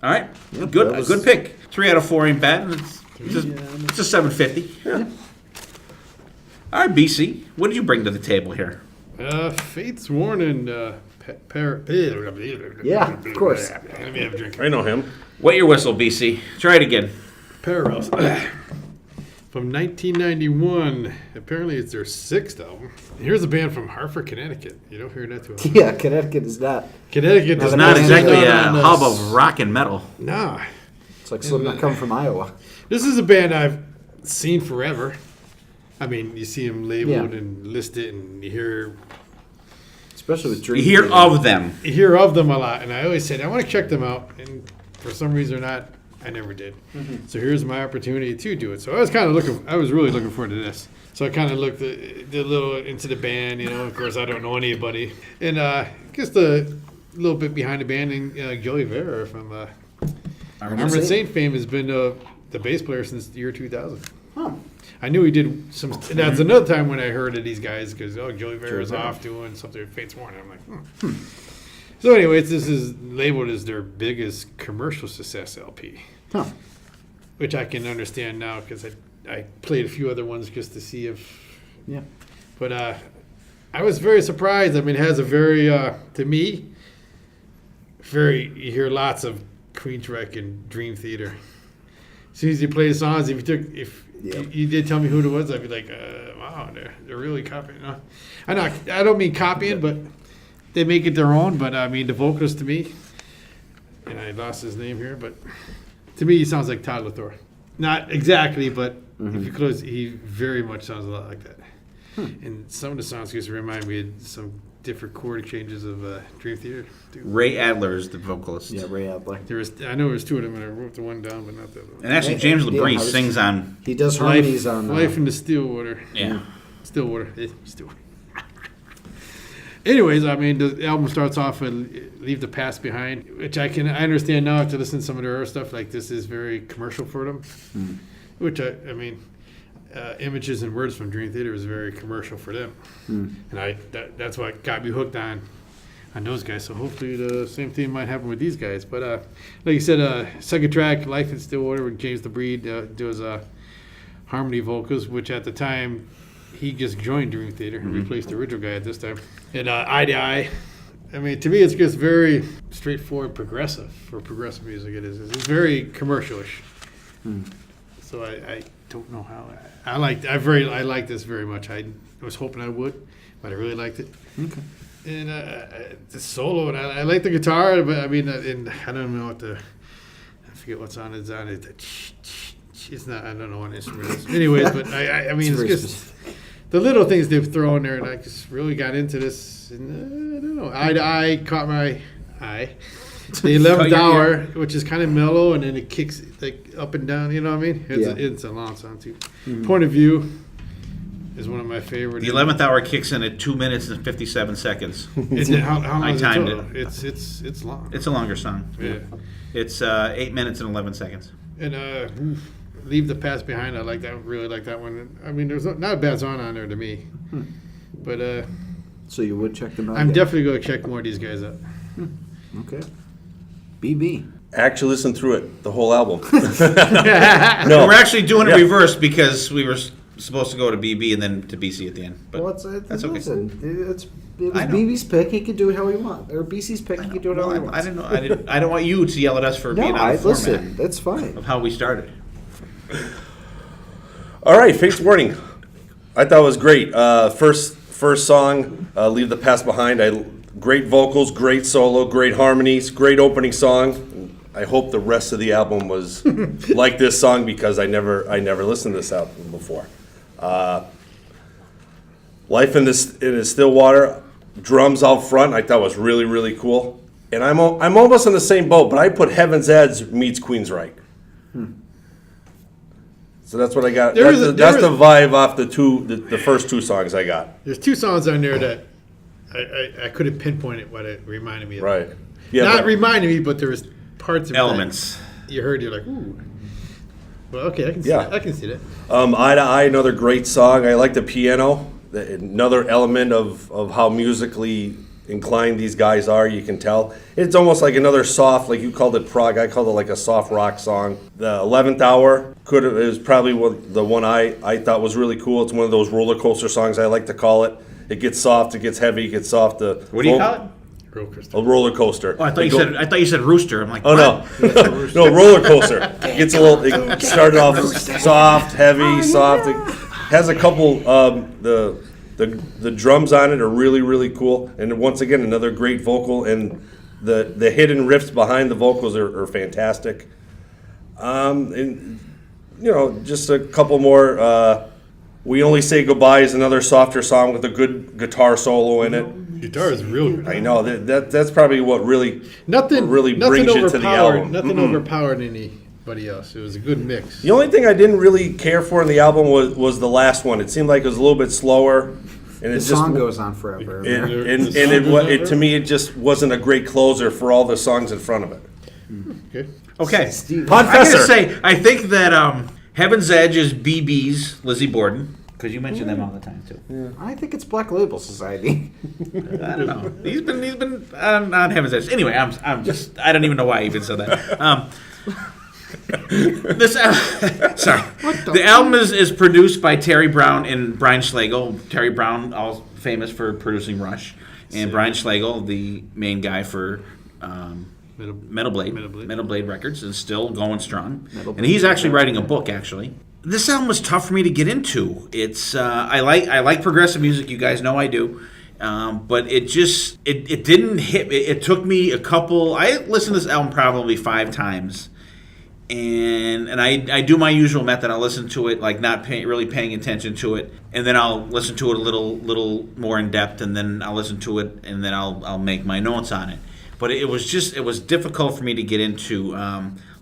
S3: All right,
S5: Yep,
S3: good,
S5: that was-
S3: good pick. 3 out of 4 ain't bad. It's a 750.
S5: Yeah.
S3: All right, BC, what did you bring to the table here?
S4: Fate's Warning.
S5: Yeah, of course.
S4: Let me have a drink.
S6: I know him.
S3: Wet your whistle, BC. Try it again.
S4: Parallels. From 1991. Apparently, it's their 6th album. Here's a band from Hartford, Connecticut. You don't hear that too often.
S5: Yeah, Connecticut is that.
S4: Connecticut
S5: It's
S4: does
S3: Not
S5: band
S3: exactly a
S4: on this.
S3: hub of rock and metal.
S4: Nah.
S5: It's like Slipknot come from Iowa.
S4: This is a band I've seen forever. I mean, you see them labeled
S5: Yeah.
S4: and listed, and you hear
S5: Especially with
S3: You
S5: Dream
S3: hear
S5: Theater.
S3: of them.
S4: you hear of them a lot, and I always said I want to check them out, and for some reason or not, I never did. So here's my opportunity to do it. So I was really looking forward to this. So I kind of looked a little into the band, you know. Of course, I don't know anybody, and just a little bit behind the band. And Joey Vera from Armored Saint fame has been the bass player since the year 2000.
S5: Huh.
S4: I knew he did some. That's another time when I heard of these guys because Joey Vera's
S5: Vera.
S4: off doing something with Fate's Warning. I'm like, So, anyways, this is labeled as their biggest commercial success LP,
S5: Huh.
S4: which I can understand now because I played a few other ones just to see if.
S5: Yeah.
S4: But I was very surprised. I mean, it has a very to me. You hear lots of Queensrÿche and Dream Theater. As soon as you play the songs, if you did tell me who it was, I'd be like, wow, they're really copying. I don't mean copying, but they make it their own. But I mean, the vocalist to me, and I lost his name here, but to me, he sounds like Todd Latour. Not exactly, but if you close, he very much sounds a lot like that. And some of the songs just remind me of some different chord changes of Dream Theater. Too.
S3: Ray Adler is the vocalist.
S5: Yeah, Ray Adler.
S4: I know there's 2 of them, and I wrote the one down, but not the other one.
S3: And actually, James
S5: Yeah,
S3: LaBrie
S5: I was-
S3: sings on.
S5: He does harmonies on.
S4: Life in the Stillwater.
S3: Yeah.
S4: Stillwater. Stillwater. Anyways, I mean, the album starts off with "Leave the Past Behind," which I understand now after listening to some of their other stuff. Like this is very commercial for them, which I mean, images and words from Dream Theater is very commercial for them, and that's what got me hooked on those guys. So hopefully the same thing might happen with these guys. But like you said, second track, "Life in Stillwater," with James LaBrie does harmony vocals, which at the time. He just joined Dream Theater and replaced the original guy at this time. And Eye to Eye, I mean, to me, it's just very straightforward progressive. For progressive music, it is. It's very commercial-ish. So I don't know how. I like this very much. I was hoping I would, but I really liked it. Okay. And the solo, and I like the guitar, but I mean, and I don't know I forget what's on it. It's on it. It's not. I don't know what instrument it is. Anyways, but I mean, it's just. The little things they've thrown there, and I just really got into this. And, I don't know. Eye to Eye caught my eye. The 11th Hour, which is kind of mellow, and then it kicks like up and down. You know what I mean? It's a long song too. Point of View is one of my favorite.
S3: The 11th Hour kicks in at 2 minutes and 57 seconds.
S4: How long
S3: I
S4: is
S3: timed
S4: total?
S3: it.
S4: It's long.
S3: It's a longer song.
S4: Yeah.
S3: It's 8 minutes and 11 seconds.
S4: And Leave the Past Behind. I like that. Really like that one. I mean, there's not a bad song on there to me. But
S5: So you would check them out?
S4: I'm
S5: again?
S4: definitely going to check more of these guys out.
S5: Okay. BB.
S6: Actually, listen through it, the whole album.
S3: No. We're actually doing it reversed because we were supposed to go to BB and then to BC at the end. But
S5: Well,
S3: that's okay.
S5: listen, it was
S3: I know.
S5: BB's pick. He could do it how he wants, or BC's pick. He could do it how he wants.
S3: I didn't know. I don't want you to yell at us for being out of format
S5: listen. That's fine.
S3: of how we started.
S6: All right, Fate's Warning. I thought it was great. First song, Leave the Past Behind. Great vocals, great solo, great harmonies, great opening song. I hope the rest of the album was like this song because I never listened to this album before. Life in the Stillwater, drums out front, I thought was really, really cool. And I'm almost in the same boat, but I put Heaven's Edge meets Queensryche. So that's what I got. That's the vibe off the first two songs I got.
S4: There's two songs on there that I couldn't pinpoint what it reminded me of.
S6: Right. Yeah.
S4: Not reminded me, but there was parts of
S3: Elements.
S4: that you heard. You're like, ooh. Well, okay, I can see
S6: Yeah.
S4: that. I can see that.
S6: Eye to Eye, another great song. I like the piano. Another element of how musically inclined these guys are, you can tell. It's almost like another soft, like you called it prog, I called it like a soft rock song. The 11th Hour is probably the one I thought was really cool. It's one of those roller coaster songs, I like to call it. It gets soft, it gets heavy, it gets soft.
S3: What do you call it?
S6: A roller coaster.
S3: Oh, I thought you said rooster. I'm like,
S6: Oh
S3: what?
S6: no, no roller coaster. It gets a little. It started off soft, heavy, soft. It has a couple. The drums on it are really, really cool. And once again, another great vocal. And the hidden riffs behind the vocals are fantastic. And just a couple more. We Only Say Goodbye is another softer song with a good guitar solo in it.
S4: Guitar is real good.
S6: I know that's probably what really
S4: Nothing
S6: brings you to the album.
S4: Nothing overpowered anybody else. It was a good mix.
S6: The only thing I didn't really care for in the album was the last one. It seemed like it was a little bit slower, and
S5: The song goes on forever.
S6: to me it just wasn't a great closer for all the songs in front of it.
S3: Okay.
S5: Steve,
S3: I gotta
S6: Podfessor.
S3: say, I think that Heaven's Edge is BB's Lizzie Borden, because you mention them all the time too.
S5: I think it's Black Label Society.
S3: I don't know. He's been on Heaven's Edge. Anyway, I don't even know why I even said that. Sorry. The album is produced by Terry Brown and Brian Schlegel. Terry Brown, all famous for producing Rush, and Brian Schlegel, the main guy for Metal Blade Records, is still going strong. And he's actually writing a book, actually. This album was tough for me to get into. It's I like progressive music. You guys know I do. But it didn't hit. It took me a couple. I listened to this album probably 5 times. And I do my usual method. I'll listen to it like not really paying attention to it, and then I'll listen to it a little more in depth, and then I'll listen to it, and then I'll make my notes on it. But it was difficult for me to get into.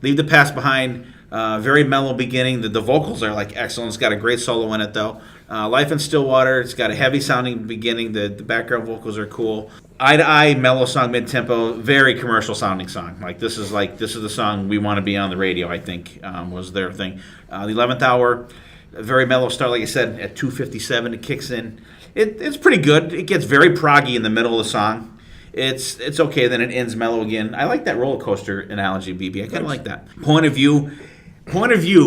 S3: Leave the Past Behind. Very mellow beginning. The vocals are like excellent. It's got a great solo in it though. Life in Stillwater. It's got a heavy sounding beginning. The background vocals are cool. Eye to Eye, mellow song, mid tempo, very commercial sounding song. This is the song we want to be on the radio. I think was their thing. The 11th Hour, a very mellow start, like I said, at 2:57 it kicks in. It's pretty good. It gets very proggy in the middle of the song. It's okay. Then it ends mellow again. I like that roller coaster analogy, BB. I kind of like that. Point of view.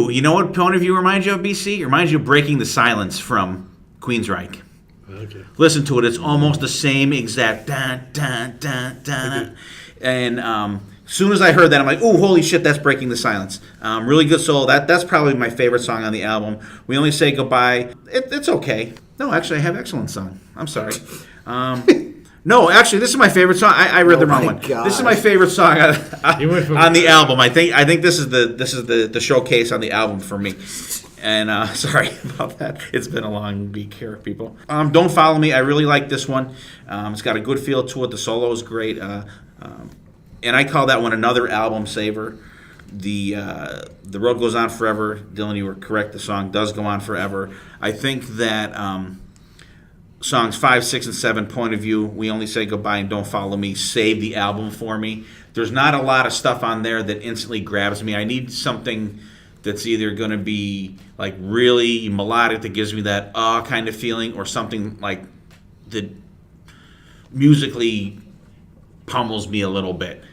S3: You know what Point of View reminds you of, BC? It reminds you of Breaking the Silence from Queensryche.
S4: Okay.
S3: Listen to it. It's almost the same exact dun, dun, dun, dun. And as soon as I heard that, I'm like, ooh, holy shit, that's Breaking the Silence. Really good solo. That's probably my favorite song on the album. We Only Say Goodbye. It's okay. No, actually, I have excellent song. I'm sorry. No, actually, this is my favorite song. I read the wrong one.
S5: God.
S3: This is my favorite song on the album. I think this is the showcase on the album for me. And sorry about that. It's been a long week here, people. Don't Follow Me. I really like this one. It's got a good feel to it. The solo is great. And I call that one another album saver. The Road Goes On Forever. Dylan, you were correct. The song does go on forever. I think that songs 5, 6, and 7, Point of View, We Only Say Goodbye, and Don't Follow Me save the album for me. There's not a lot of stuff on there that instantly grabs me. I need something that's either going to be like really melodic that gives me that kind of feeling, or something like that musically pummels me a little bit.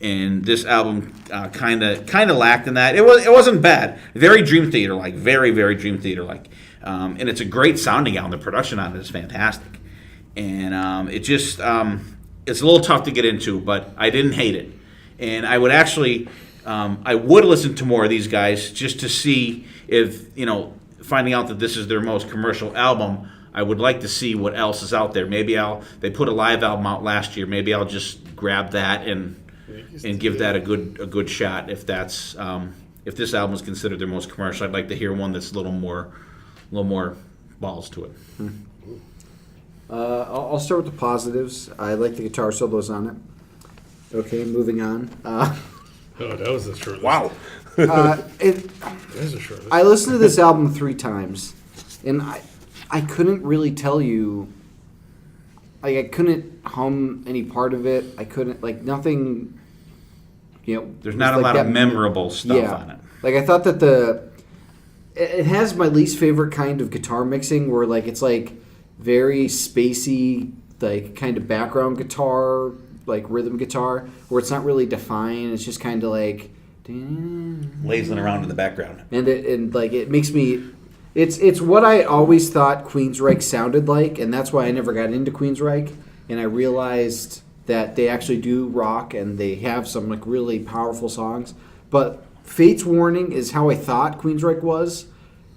S3: And this album kind of lacked in that. It wasn't bad. Very Dream Theater like, very very Dream Theater like, and it's a great sounding album. The production on it is fantastic, and it just it's a little tough to get into, but I didn't hate it, and I would actually I would listen to more of these guys just to see if finding out that this is their most commercial album. I would like to see what else is out there. Maybe they put a live album out last year. Maybe I'll just grab that and give that a good shot. If that's if this album is considered their most commercial, I'd like to hear one that's a little more balls to it.
S5: I'll start with the positives. I like the guitar solos on it. Okay, moving on.
S4: Oh, that was the short list.
S6: Wow.
S4: That is a short list.
S5: I listened to this album 3 times, and I couldn't really tell you. Like, I couldn't hum any part of it. I couldn't, like, nothing.
S3: There's not a lot of memorable stuff on it.
S5: Like, I thought that it has my least favorite kind of guitar mixing, where like it's like very spacey, like kind of background guitar, like rhythm guitar, where it's not really defined. It's just kind of like
S3: lazing around in the background.
S5: And it makes me. It's what I always thought Queensryche sounded like, and that's why I never got into Queensryche. And I realized that they actually do rock, and they have some like really powerful songs. But Fate's Warning is how I thought Queensryche was,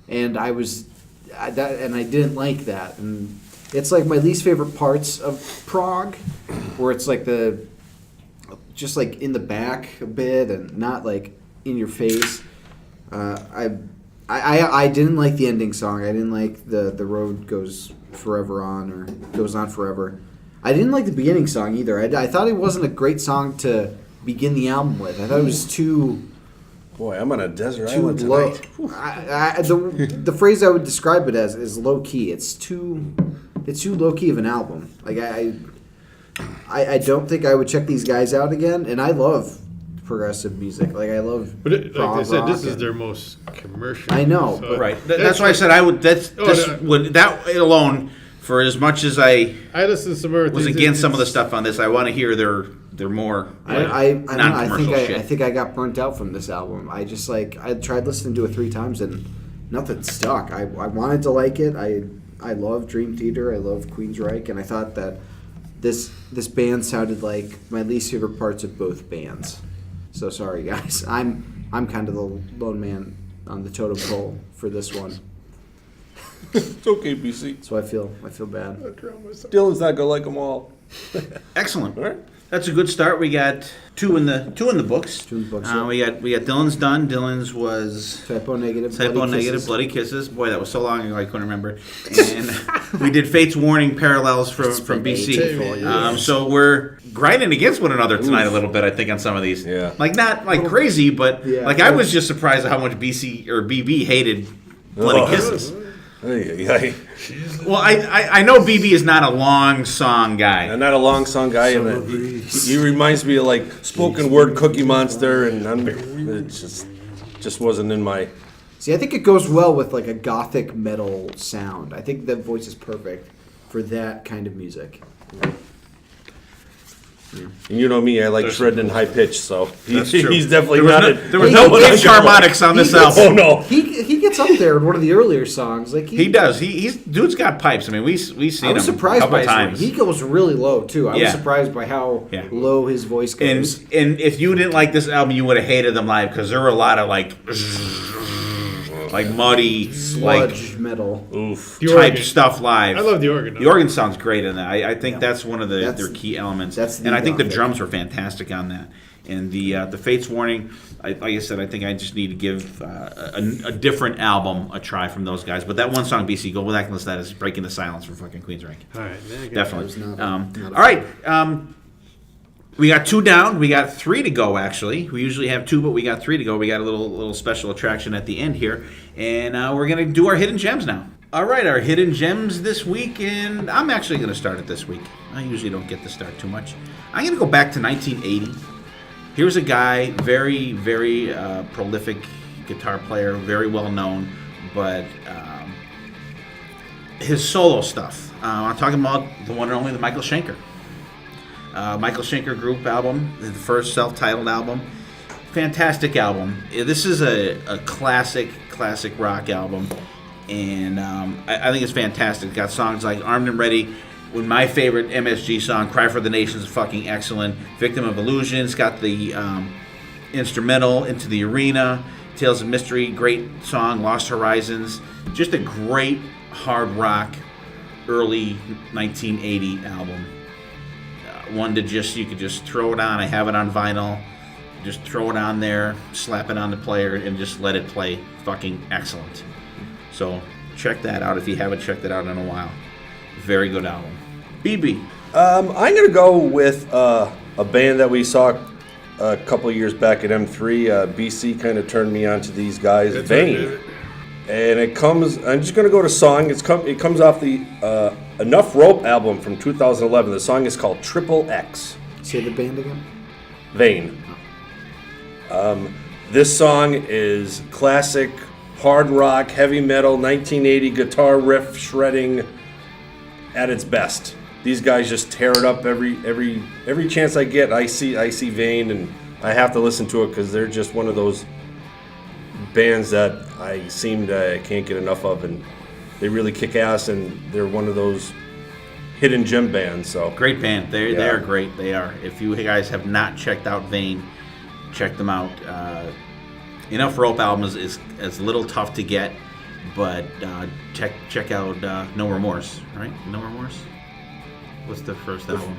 S5: and I didn't like that. And it's like my least favorite parts of prog, where it's like just like in the back a bit and not like in your face. I didn't like the ending song. I didn't like the road goes forever on, or goes on forever. I didn't like the beginning song either. I thought it wasn't a great song to begin the album with. I thought it was too.
S6: Boy, I'm on a desert
S5: too
S6: island
S5: low.
S6: tonight.
S5: The phrase I would describe it as is low key. It's too low key of an album. Like I don't think I would check these guys out again. And I love progressive music. Like I love.
S4: But like they said, this is
S5: and,
S4: their most commercial.
S5: I know,
S4: so
S5: but
S3: Right. That's why I said I would. That alone. For as much as I
S4: listened to some other
S3: was
S4: things,
S3: against some of the stuff on this, I want to hear their more non-commercial shit.
S5: I think I got burnt out from this album. I just I tried listening to it 3 times and nothing stuck. I wanted to like it. I love Dream Theater. I love Queensryche, and I thought that this band sounded like my least favorite parts of both bands. So sorry, guys. I'm kind of the lone man on the totem pole for this one.
S6: It's okay, BC.
S5: So I feel bad.
S6: Dylan's not gonna like them all.
S3: Excellent.
S6: All right.
S3: That's a good start. We got two in the books.
S5: 2 in the books.
S3: We got Dylan's done. Dylan's was
S5: Typo negative.
S3: Bloody Kisses. Boy, that was so long ago I couldn't remember. And we did Fate's Warning parallels from BC. So we're grinding against one another tonight a little bit, I think, on some of these.
S6: Yeah.
S3: Like not like crazy, but like I was just surprised at how much BC or BB hated Bloody Kisses. Well, I know BB is not a long song guy.
S6: I'm not a long song guy, and he reminds me of like spoken word Cookie Monster, and it just wasn't in my.
S5: See, I think it goes well with like a gothic metal sound. I think that voice is perfect for that kind of music.
S6: And you know me, I like shredding in high pitch, so
S3: That's true.
S6: he's definitely
S3: there was no pitch harmonics on this album.
S6: Oh no,
S5: he gets up there in one of the earlier songs. Like
S3: he does. He's dude's got pipes. I mean, we've seen him
S5: I was surprised
S3: a couple
S5: by
S3: times.
S5: He goes really low too. I was
S3: Yeah.
S5: surprised by how low his voice goes.
S3: And if you didn't like this album, you would have hated them live because there were a lot of like muddy,
S5: sludge metal.
S6: oof.
S3: type stuff live.
S4: I love the organ.
S3: The organ sounds great in that. I think that's one of their key elements.
S5: That's
S3: and I think the
S5: gothic.
S3: drums were fantastic on that. And the Fate's Warning, like I said, I think I just need to give a different album a try from those guys. But that one song, BC, go back and listen to that. Is Breaking the Silence from fucking Queensryche.
S4: All right,
S3: Definitely.
S5: All
S3: right. We got 2 down. We got 3 to go, actually. We usually have 2, but we got 3 to go. We got a little special attraction at the end here. And we're going to do our hidden gems now. All right, our hidden gems this week. And I'm actually going to start it this week. I usually don't get to start too much. I'm going to go back to 1980. Here's a guy, very, very prolific guitar player, very well known. But his solo stuff. I'm talking about the one and only the Michael Schenker. Michael Schenker Group album, the first self-titled album. Fantastic album. This is a classic rock album, and I think it's fantastic. It's got songs like Armed and Ready, with my favorite MSG song, Cry for the Nation, is fucking excellent. Victim of Illusion, it's got the instrumental, Into the Arena, Tales of Mystery, great song, Lost Horizons. Just a great hard rock, early 1980 album. One to you could just throw it on. I have it on vinyl. Just throw it on there, slap it on the player, and just let it play. Fucking excellent. So check that out if you haven't checked it out in a while. Very good album. BB.
S6: I'm going to go with a band that we saw a couple of years back at M3. BC kind of turned me on to these guys, Vane. And it comes, I'm just going to go to song. It comes off the Enough Rope album from 2011. The song is called Triple X.
S5: Say the band again.
S6: Vane. This song is classic hard rock, heavy metal, 1980 guitar riff shredding at its best. These guys just tear it up every chance I get. I see Vane, and I have to listen to it because they're just one of those bands that I can't get enough of, and they really kick ass, and they're one of those hidden gem bands. So
S3: great band. They are great. They are. If you guys have not checked out Vane, check them out. Enough Rope album is a little tough to get, but check out No Remorse. Right? No Remorse. What's the first album?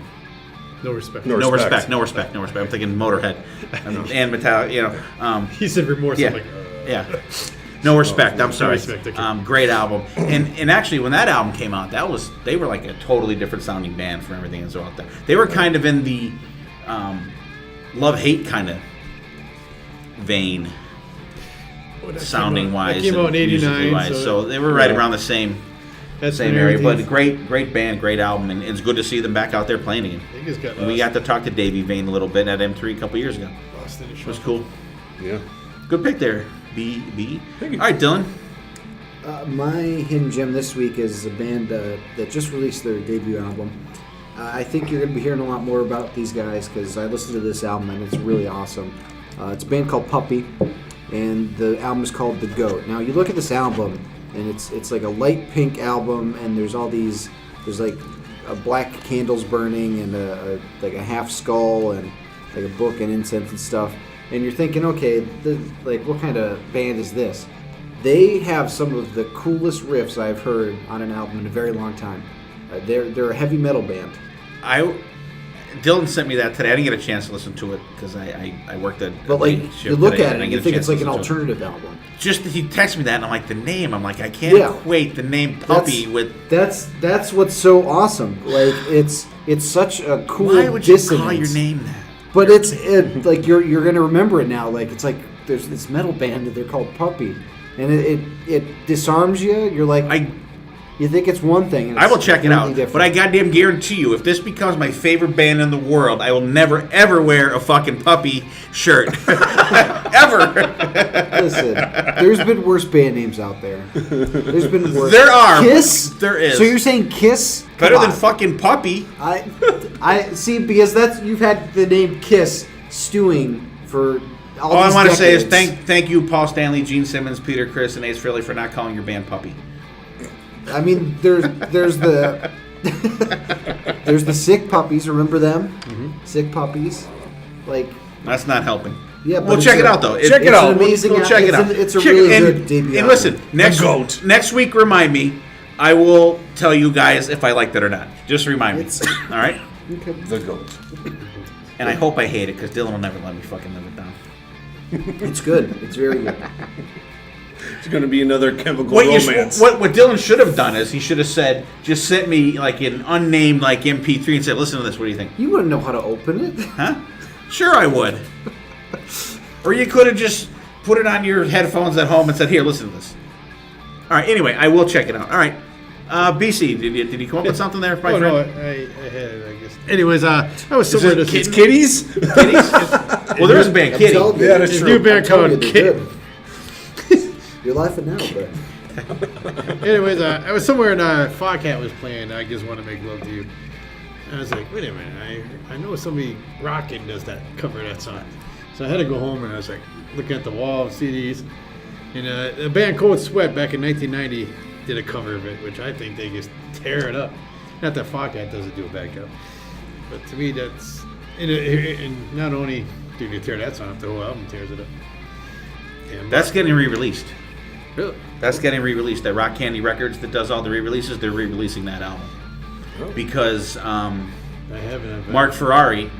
S4: No respect.
S3: No respect. I'm thinking Motorhead and Metallica.
S4: He said remorse.
S3: Yeah.
S4: I'm like,
S3: Yeah. No Respect. I'm sorry.
S4: Respect, okay.
S3: Great album. And actually, when that album came out, they were like a totally different sounding band from everything that's out there. They were kind of in the love-hate kind of vein, sounding wise,
S4: came out in
S3: and
S4: 89,
S3: musically wise. So they were right around the same area. But great band, great album, and it's good to see them back out there playing again.
S4: I think it's got
S3: And we got to talk to Davey Vane a little bit at M3 a couple years ago. It was cool.
S6: Yeah.
S3: Good pick there, B. All right, Dylan.
S5: My hidden gem this week is a band that just released their debut album. I think you're going to be hearing a lot more about these guys because I listened to this album and it's really awesome. It's a band called Puppy, and the album is called The Goat. Now you look at this album, and it's like a light pink album, and there's like a black candles burning and like a half skull and like a book and incense and stuff. And you're thinking, okay, what kind of band is this? They have some of the coolest riffs I've heard on an album in a very long time. They're a heavy metal band.
S3: Dylan sent me that today. I didn't get a chance to listen to it because I worked at.
S5: But like you look at it and you think it's like an alternative album.
S3: Just he texted me that and I'm like the name. I'm like I can't equate the name Puppy with.
S5: That's what's so awesome. Like it's such a cool.
S3: Why would you
S5: dissonance.
S3: call your name that?
S5: But it's like you're gonna remember it now. Like it's like there's this metal band that they're called Puppy, and it disarms you. You're like you think it's one thing. And
S3: I will check it out,
S5: different.
S3: but I goddamn guarantee you, if this becomes my favorite band in the world, I will never ever wear a fucking Puppy shirt ever.
S5: Listen, there's been worse band names out there. There's been worse.
S3: There are.
S5: Kiss.
S3: There is.
S5: So you're saying Kiss?
S3: Better than fucking Puppy.
S5: I see because you've had the name Kiss stewing for all
S3: All I
S5: these
S3: want to say is
S5: decades.
S3: thank you, Paul Stanley, Gene Simmons, Peter Criss, and Ace Frehley for not calling your band Puppy.
S5: I mean, there's the there's the Sick Puppies. Remember them? Mm-hmm. Sick Puppies. Like
S3: That's not helping.
S5: yeah, but
S3: We'll check it out though.
S6: Check it
S5: it's
S6: out.
S5: An amazing.
S3: We'll check it out.
S5: It's a really good debut.
S3: And
S5: album.
S3: listen,
S6: goat.
S3: next week, remind me. I will tell you guys if I liked it or not. Just remind me. All right.
S6: The goat.
S3: And I hope I hate it because Dylan will never let me fucking live it down.
S5: It's good. It's very good.
S6: It's going to be another chemical romance.
S3: What Dylan should have done is he should have said, just sent me like an unnamed like MP3 and said, listen to this. What do you think?
S5: You wouldn't know how to open it.
S3: Huh? Sure I would. Or you could have just put it on your headphones at home and said, here, listen to this. All right, anyway, I will check it out. All right. BC, did you come up with something there, my friend?
S4: No, I had it, I guess. Anyways, I was somewhere to
S6: It's kitties?
S3: Kitties? Well, there's a band, Kitty.
S5: telling you,
S6: Yeah, that's
S4: There's a
S6: true.
S4: new band
S5: I'm telling
S4: called
S5: you,
S4: Kid.
S5: they're good. You're laughing now, but
S4: Anyways, I was somewhere and Foghat was playing I Just Want to Make Love to You. And I was like, wait a minute, I know somebody rocking does that cover of that song. So I had to go home and I was like looking at the wall of CDs. And a band Cold Sweat back in 1990 did a cover of it, which I think they just tear it up. Not that Foghat doesn't do a bad job, but to me that's and not only do you tear that song up, the whole album tears it up. And
S3: That's getting re-released.
S4: really,
S3: That's getting re-released. That Rock Candy Records that does all the re-releases, they're re-releasing that album. Because
S4: I haven't.
S3: Mark Ferrari,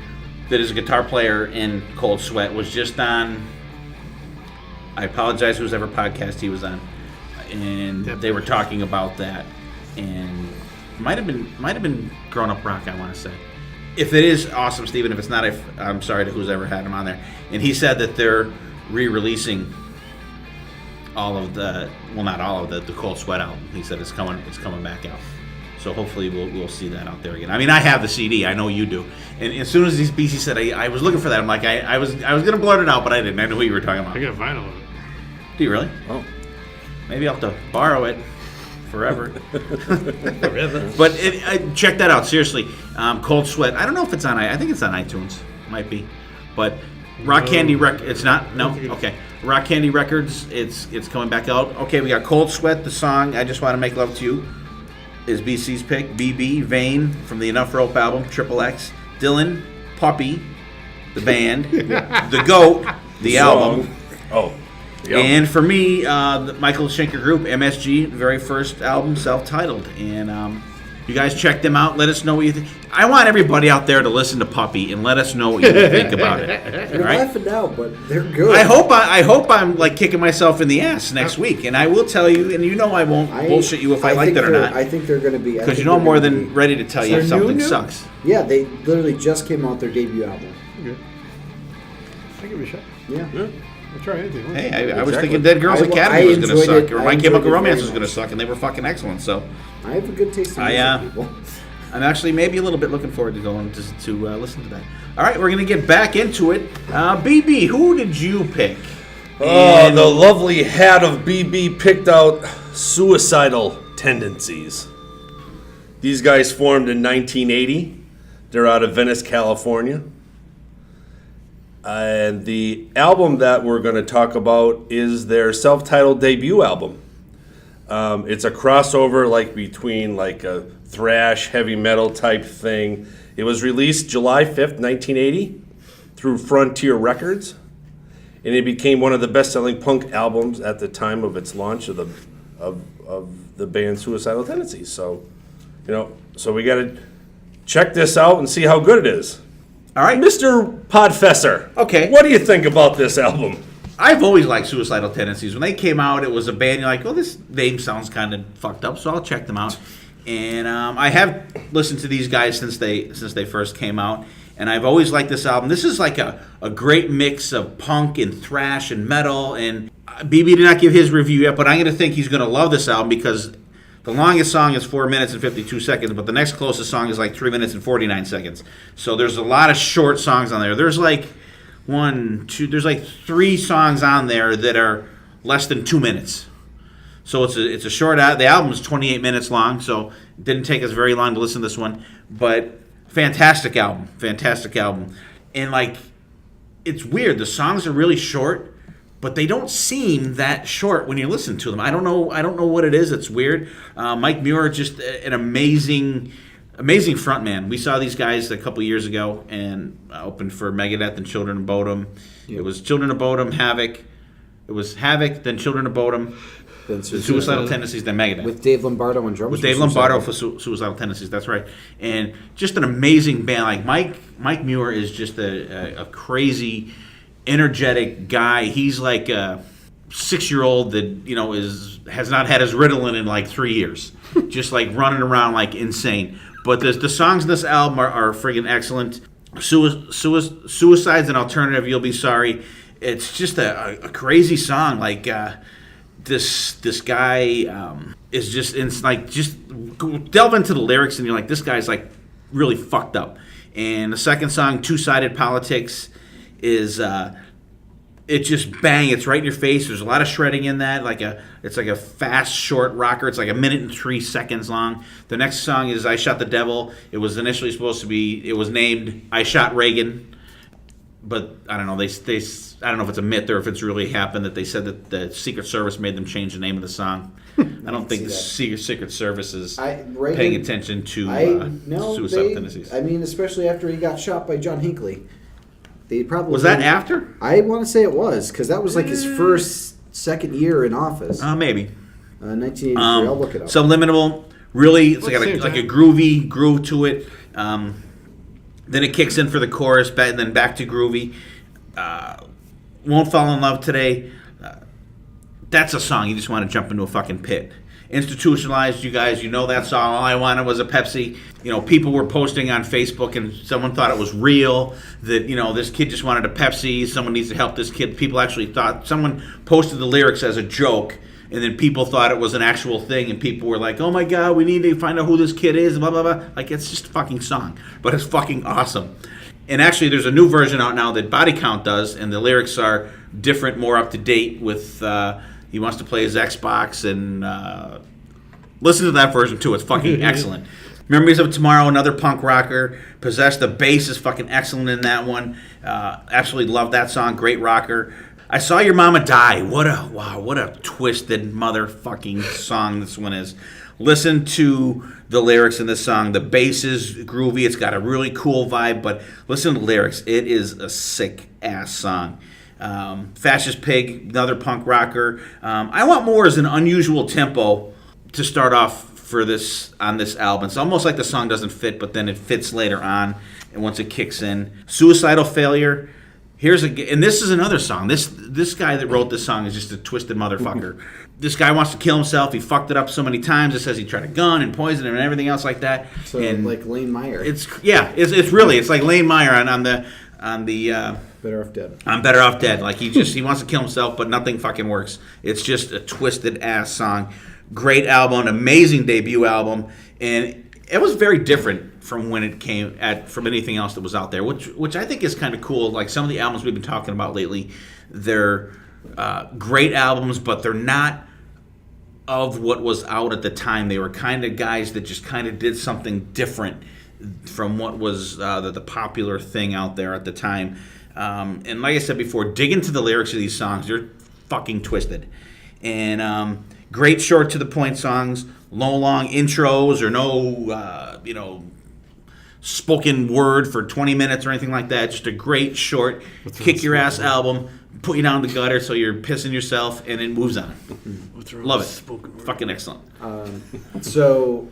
S3: that is a guitar player in Cold Sweat, was just on, I apologize whoever podcast he was on, and they were talking about that, and might have been Grown Up Rock, I want to say. If it is, awesome, Stephen. If it's not, I'm sorry to who's ever had him on there. And he said that they're re-releasing all of the, well, not all of the Cold Sweat album. He said it's coming back out. So hopefully we'll see that out there again. I mean, I have the CD. I know you do. And as soon as BC said, I was looking for that. I'm like, I was gonna blurt it out, but I didn't. I know what you were talking about.
S4: I got vinyl of it.
S3: Do you really?
S6: Oh.
S3: Maybe I'll have to borrow it forever. But check that out, seriously. Cold Sweat. I don't know if it's on. I think it's on iTunes. Might be. But Rock Candy It's not. No. Okay. Rock Candy Records. It's coming back out. Okay. We got Cold Sweat. The song "I Just Want to Make Love to You" is BC's pick. BB Vane from the Enough Rope album. XXX. Dylan Puppy, the band. The Goat, the album.
S6: Oh. Yep.
S3: And for me, the Michael Schenker Group, MSG, very first album, self-titled. And you guys check them out. Let us know what you think. I want everybody out there to listen to Puppy and let us know what you think about it.
S5: You're
S3: Right?
S5: laughing now, but they're good.
S3: I hope I'm like kicking myself in the ass next week, and I will tell you. And you know I won't bullshit you if I like
S5: think
S3: it or
S5: they're-
S3: not,
S5: I think they're going to be.
S3: because you know I'm more than ready to tell you if
S5: They're
S3: something
S5: new?
S3: sucks.
S5: Yeah, they literally just came out their debut album.
S4: Good. I'll give it a shot.
S5: Yeah.
S4: I'll try anything.
S3: Hey, I was
S6: Exactly.
S3: thinking Dead Girls
S5: I
S3: Academy was going to
S5: enjoyed
S3: suck,
S5: it.
S3: or
S5: I
S3: My
S5: enjoyed
S3: Chemical
S5: it
S3: Romance
S5: very
S3: was going to
S5: much.
S3: suck, and they were fucking excellent. So
S5: I have a good taste in music, people.
S3: I'm actually maybe a little bit looking forward to going to listen to that. All right, we're going to get back into it. BB, who did you pick?
S6: Oh, the lovely hat of BB picked out Suicidal Tendencies. These guys formed in 1980. They're out of Venice, California. And the album that we're going to talk about is their self-titled debut album. It's a crossover between a thrash, heavy metal type thing. It was released July 5th, 1980 through Frontier Records. And it became one of the best-selling punk albums at the time of its launch of the band Suicidal Tendencies. So, so we got to check this out and see how good it is.
S3: All right.
S6: Mr. Podfessor.
S3: Okay.
S6: What do you think about this album?
S3: I've always liked Suicidal Tendencies. When they came out, it was a band you're like, well, this name sounds kind of fucked up, so I'll check them out. And I have listened to these guys since they first came out, and I've always liked this album. This is like a great mix of punk and thrash and metal. And BB did not give his review yet, but I'm going to think he's going to love this album because the longest song is 4 minutes and 52 seconds, but the next closest song is like 3 minutes and 49 seconds. So there's a lot of short songs on there. There's like there's like 3 songs on there that are less than 2 minutes. So it's a short. The album is 28 minutes long, so it didn't take us very long to listen to this one. But fantastic album. And it's weird. The songs are really short, but they don't seem that short when you listen to them. I don't know what it is. It's weird. Mike Muir, just an amazing frontman. We saw these guys a couple years ago and opened for Megadeth and Children of Bodom. Yep. It was Children of Bodom, Havoc. It was Havoc, then Children of Bodom, then Suicidal Tendencies, then Megadeth.
S5: With Dave Lombardo on drums.
S3: With Dave Lombardo for Suicidal Tendencies, that's right. And just an amazing band. Mike Muir is just a crazy, energetic guy. He's like a 6-year-old that has not had his Ritalin in 3 years, just running around insane. But the songs in this album are friggin' excellent. Suicide's an Alternative, You'll Be Sorry. It's just a crazy song. This guy is just just delve into the lyrics and you're like, this guy's really fucked up. And the second song, Two-Sided Politics, is it just bang, it's right in your face. There's a lot of shredding in that. It's like a fast, short rocker. It's like 1 minute and 3 seconds long. The next song is I Shot the Devil. It was initially supposed to be, it was named I Shot Reagan. But I don't know, they I don't know if it's a myth or if it's really happened that they said that the Secret Service made them change the name of the song. I don't think the Secret Service is paying attention to Suicidal Tendencies.
S5: I mean, especially after he got shot by John Hinckley. They probably
S3: was that after?
S5: I want to say it was, because that was like his second year in office.
S3: Maybe.
S5: 1983. I'll look it up.
S3: Subliminal, really, it's like a groovy groove to it. Then it kicks in for the chorus, and then back to groovy. Won't Fall in Love Today. That's a song you just want to jump into a fucking pit. Institutionalized, you guys, you know that song. All I Wanted Was a Pepsi. You know, people were posting on Facebook, and someone thought it was real. That, you know, this kid just wanted a Pepsi. Someone needs to help this kid. People actually thought, someone posted the lyrics as a joke, and then people thought it was an actual thing, and people were like, oh my God, we need to find out who this kid is, blah, blah, blah. Like, it's just a fucking song, but it's fucking awesome. And actually, there's a new version out now that Body Count does, and the lyrics are different, more up to date with, he wants to play his Xbox, and listen to that version too. It's fucking excellent. Memories of Tomorrow, another punk rocker. Possessed, the bass is fucking excellent in that one. Absolutely love that song. Great rocker. I Saw Your Mama Die. What a twisted motherfucking song this one is. Listen to the lyrics in this song. The bass is groovy. It's got a really cool vibe, but listen to the lyrics. It is a sick-ass song. Fascist Pig, another punk rocker. I Want More is an unusual tempo to start off for this on this album. It's almost like the song doesn't fit, but then it fits later on, and once it kicks in. Suicidal Failure. And this is another song. This guy that wrote this song is just a twisted motherfucker. This guy wants to kill himself. He fucked it up so many times. It says he tried a gun and poison and everything else like that.
S5: So
S3: and
S5: like Lane Meyer.
S3: It's like Lane Meyer on the
S5: Better Off Dead.
S3: I'm Better Off Dead. Like he wants to kill himself, but nothing fucking works. It's just a twisted ass song. Great album, an amazing debut album, and it was very different from when it came from anything else that was out there, which I think is kind of cool. Like some of the albums we've been talking about lately, they're great albums, but they're not of what was out at the time. They were kind of guys that just kind of did something different from what was the popular thing out there at the time. And like I said before, dig into the lyrics of these songs. They're fucking twisted. And great short to the point songs, no long intros or no, spoken word for 20 minutes or anything like that. Just a great short, kick your ass album, put you down the gutter so you're pissing yourself, and it moves on. Love it. Fucking excellent.
S5: So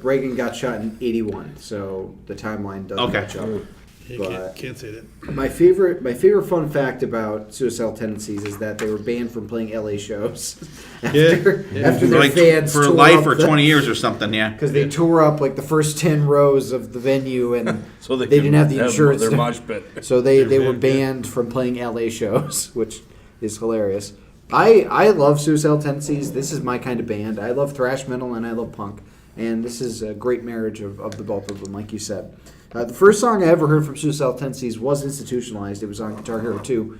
S5: Reagan got shot in 81, so the timeline doesn't match up.
S4: You can't say that.
S5: My favorite fun fact about Suicidal Tendencies is that they were banned from playing LA shows after their fans
S3: for
S5: tore
S3: life
S5: up
S3: for 20 years or something, yeah.
S5: Because they tore up like the first 10 rows of the venue, and
S6: So they
S5: didn't have the insurance.
S6: Their mosh pit.
S5: So they were banned from playing LA shows, which is hilarious. I love Suicidal Tendencies. This is my kind of band. I love thrash metal and I love punk, and this is a great marriage of the both of them, like you said. The first song I ever heard from Suicidal Tendencies was Institutionalized. It was on Guitar Hero 2.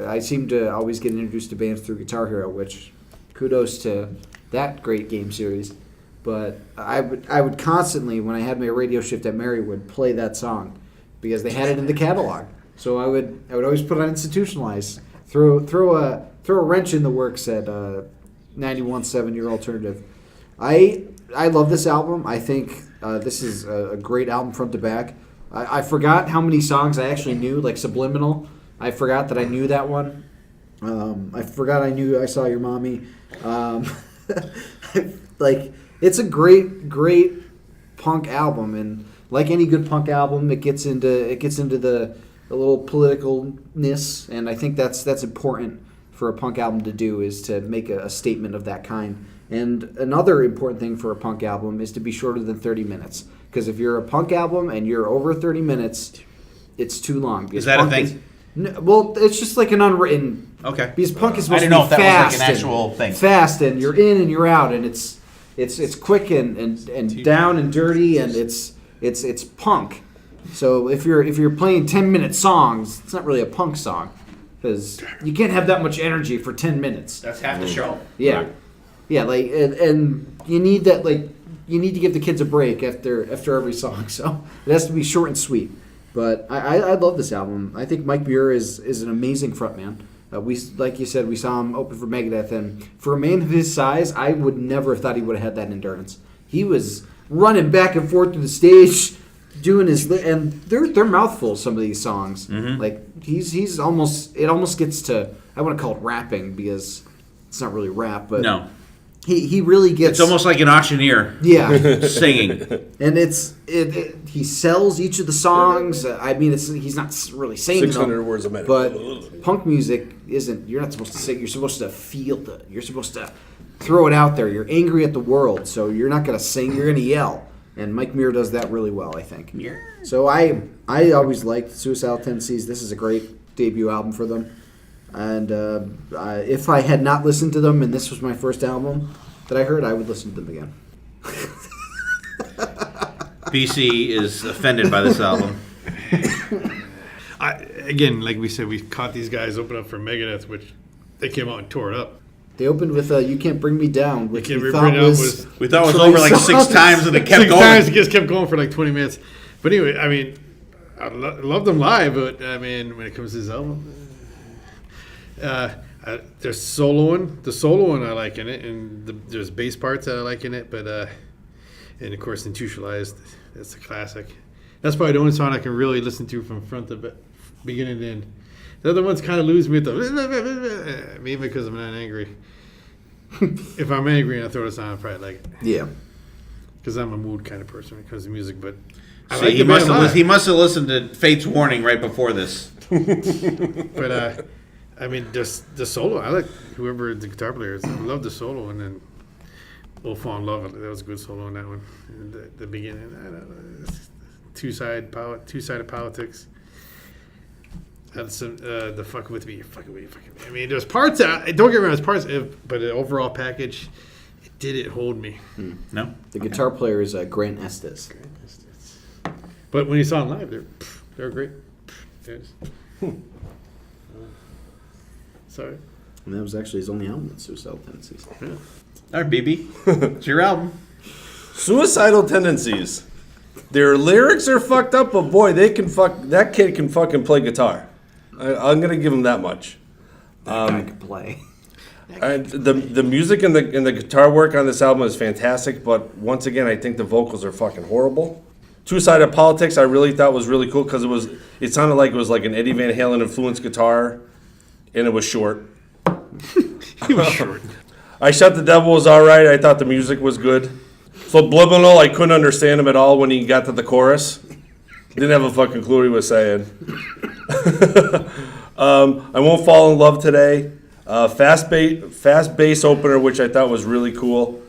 S5: I seem to always get introduced to bands through Guitar Hero, which kudos to that great game series. But I would constantly, when I had my radio shift at Marywood, play that song because they had it in the catalog. So I would always put on Institutionalized. Throw a wrench in the works at 91.7 Your Alternative. I love this album. I think this is a great album front to back. I forgot how many songs I actually knew, like Subliminal. I forgot that I knew that one. I forgot I knew I Saw Your Mommy. Like, it's a great punk album, and like any good punk album, it gets into the little politicalness, and I think that's important for a punk album to do, is to make a statement of that kind. And another important thing for a punk album is to be shorter than 30 minutes. Because if you're a punk album and you're over 30 minutes, it's too long.
S3: Is that a thing?
S5: Well, it's just like an unwritten.
S3: Okay.
S5: Because punk is supposed
S3: I
S5: to
S3: didn't know
S5: be
S3: if that was
S5: fast.
S3: like an actual thing.
S5: Fast, and you're in and you're out, and it's quick and down and dirty, and it's punk. So if you're playing 10-minute songs, it's not really a punk song. because you can't have that much energy for 10 minutes.
S3: That's half the show.
S5: Yeah,
S6: Right.
S5: yeah, like and you need that, like you need to give the kids a break after every song, so it has to be short and sweet. But I love this album. I think Mike Muir is an amazing frontman. Like you said, we saw him open for Megadeth, and for a man of his size, I would never have thought he would have had that endurance. He was running back and forth to the stage, doing his, and they're mouthfuls, some of these songs.
S3: Mm-hmm.
S5: Like he's almost, it almost gets to, I want to call it rapping because it's not really rap, but
S3: No.
S5: he really gets.
S3: It's almost like an auctioneer
S5: Yeah.
S3: singing.
S5: And he sells each of the songs. I mean, he's not really saying
S6: 600
S5: them,
S6: words a minute.
S5: but punk music isn't. You're not supposed to sing. You're supposed to feel it. You're supposed to throw it out there. You're angry at the world, so you're not going to sing. You're going to yell. And Mike Muir does that really well, I think. So I always liked Suicidal Tendencies. This is a great debut album for them. And if I had not listened to them and this was my first album that I heard, I would listen to them again.
S3: BC is offended by this album.
S4: Again, like we said, we caught these guys open up for Megadeth, which they came out and tore it up.
S5: They opened with "You Can't Bring Me Down," which
S4: Can't
S5: we
S4: Bring
S5: thought
S4: Me Down
S5: was
S3: We thought it was over like 6 times and it kept
S4: 6
S3: going.
S4: times, it just kept going for like 20 minutes. But anyway, I mean, I love them live, but I mean, when it comes to this album, there's soloing. The soloing I like in it, and there's bass parts that I like in it, but and of course, Institutionalized, that's a classic. That's probably the only song I can really listen to from front to beginning to end. The other ones kind of lose me at the maybe because I'm not angry. If I'm angry and I throw this on, I probably like it.
S5: Yeah.
S4: Because I'm a mood kind of person when it comes to music, but I
S3: See,
S4: like
S3: he
S4: the
S3: must
S4: band
S3: have
S4: live.
S3: he must have listened to Fate's Warning right before this.
S4: But I mean, just the solo. I like whoever the guitar player is. I love the solo, and then we'll fall in love. That was a good solo on that one. And the beginning, I don't know, two-sided politics. That's some the fucking with me, you're fucking with me, fucking with me. I mean, there's parts. Don't get me wrong, there's parts, but the overall package, it hold me.
S3: No?
S5: The guitar player is Grant Estes.
S4: But when you saw them live, they're great. There's- Sorry.
S5: And that was actually his only album, Suicidal Tendencies.
S3: All right, BB. It's your album.
S6: Suicidal Tendencies. Their lyrics are fucked up, but boy, that kid can fucking play guitar. I'm gonna give him that much.
S5: That guy could play.
S6: And the music and the guitar work on this album is fantastic, but once again, I think the vocals are fucking horrible. Two-Sided Politics, I really thought was really cool because it sounded like it was like an Eddie Van Halen influenced guitar, and it was short.
S4: He was short.
S6: I Shot the Devil was all right. I thought the music was good. Subliminal, I couldn't understand him at all when he got to the chorus. Didn't have a fucking clue what he was saying. I Won't Fall in Love Today. Fast bass opener, which I thought was really cool.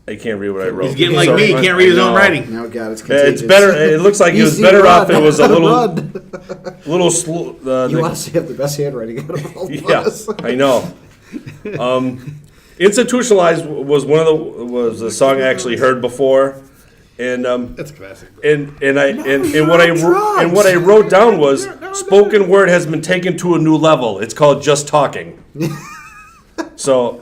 S6: I can't read what I wrote.
S3: He's getting like me. He can't read his own writing.
S5: No, God, it's contagious.
S6: It's better. It looks like he was better off. It was a little slow.
S5: You honestly have the best handwriting out of all of
S6: Yeah,
S5: us.
S6: I know. Institutionalized was was a song I actually heard before, and
S4: That's a classic.
S6: and what I wrote down was spoken word has been taken to a new level. It's called Just Talking. So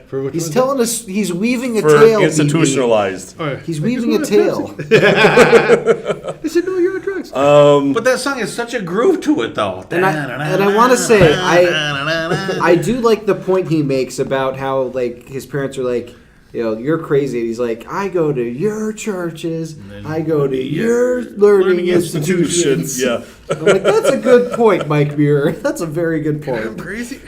S4: For which
S5: He's
S4: one's
S5: telling us he's weaving a
S6: for
S5: tale.
S6: institutionalized.
S4: that? Oh, yeah.
S5: He's weaving a tale.
S4: They said, no, you're on drugs.
S3: But that song has such a groove to it, though.
S5: And I want to say I do like the point he makes about how like his parents are like, you know, you're crazy. And he's like, I go to your churches, I go to your learning institutions.
S6: Yeah.
S5: I'm like, that's a good point, Mike Muir. That's a very good point.
S4: Crazy.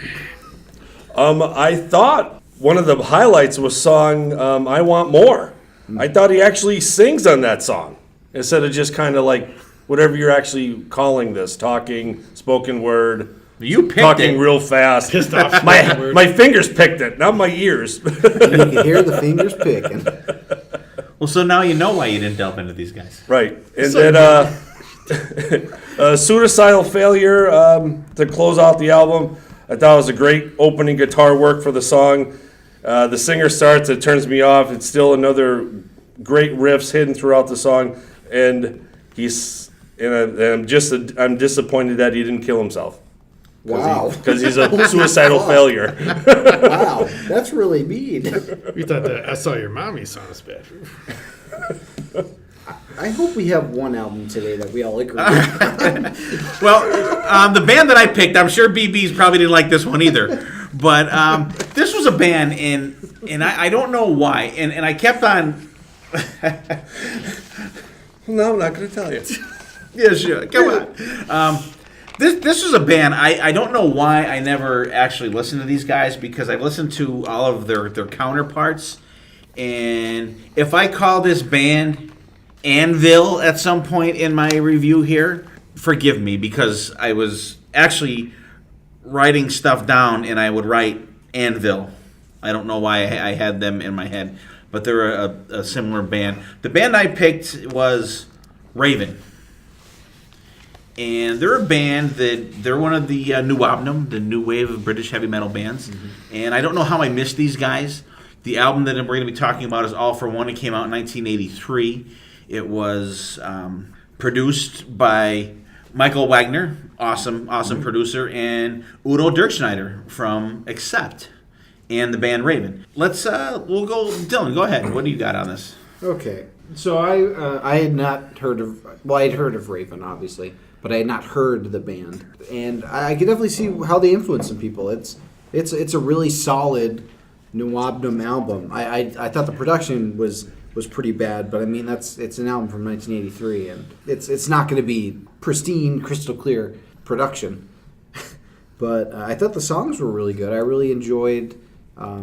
S6: I thought one of the highlights was song I Want More. I thought he actually sings on that song instead of just kind of like whatever you're actually calling this, talking, spoken word,
S3: You picked
S6: talking
S3: it.
S6: real fast.
S4: Pissed off.
S6: My fingers picked it, not my ears.
S5: You can hear the fingers picking.
S3: Well, so now you know why you didn't delve into these guys.
S6: Right. And then Suicidal Failure to close out the album. I thought it was a great opening guitar work for the song. The singer starts, it turns me off. It's still another great riffs hidden throughout the song, and I'm disappointed that he didn't kill himself.
S5: Wow.
S6: Because he's a suicidal failure.
S5: Wow, that's really mean.
S4: You thought that I Saw Your Mommy song was bad.
S5: I hope we have one album today that we all agree with.
S3: Well, the band that I picked, I'm sure BB's probably didn't like this one either. But this was a band, and I don't know why. And I kept on...
S6: No, I'm not going to tell you.
S3: Yeah, sure. Come on. This was a band. I don't know why I never actually listened to these guys, because I've listened to all of their counterparts. And if I call this band Anvil at some point in my review here, forgive me, because I was actually writing stuff down and I would write Anvil. I don't know why I had them in my head, but they're a similar band. The band I picked was Raven. And they're a band they're one of the new album, the new wave of British heavy metal bands. Mm-hmm. And I don't know how I missed these guys. The album that we're going to be talking about is All For One. It came out in 1983. It was produced by Michael Wagner, awesome producer, and Udo Dirkschneider from Accept and the band Raven. We'll go, Dylan, go ahead. What do you got on this? Okay.
S5: So I had not heard of, well, I'd heard of Raven, obviously, but I had not heard the band. And I can definitely see how they influence some people. It's a really solid Nuabnum album. I thought the production was pretty bad, but I mean it's an album from 1983, and it's not going to be pristine, crystal clear production. But I thought the songs were really good. I really enjoyed. I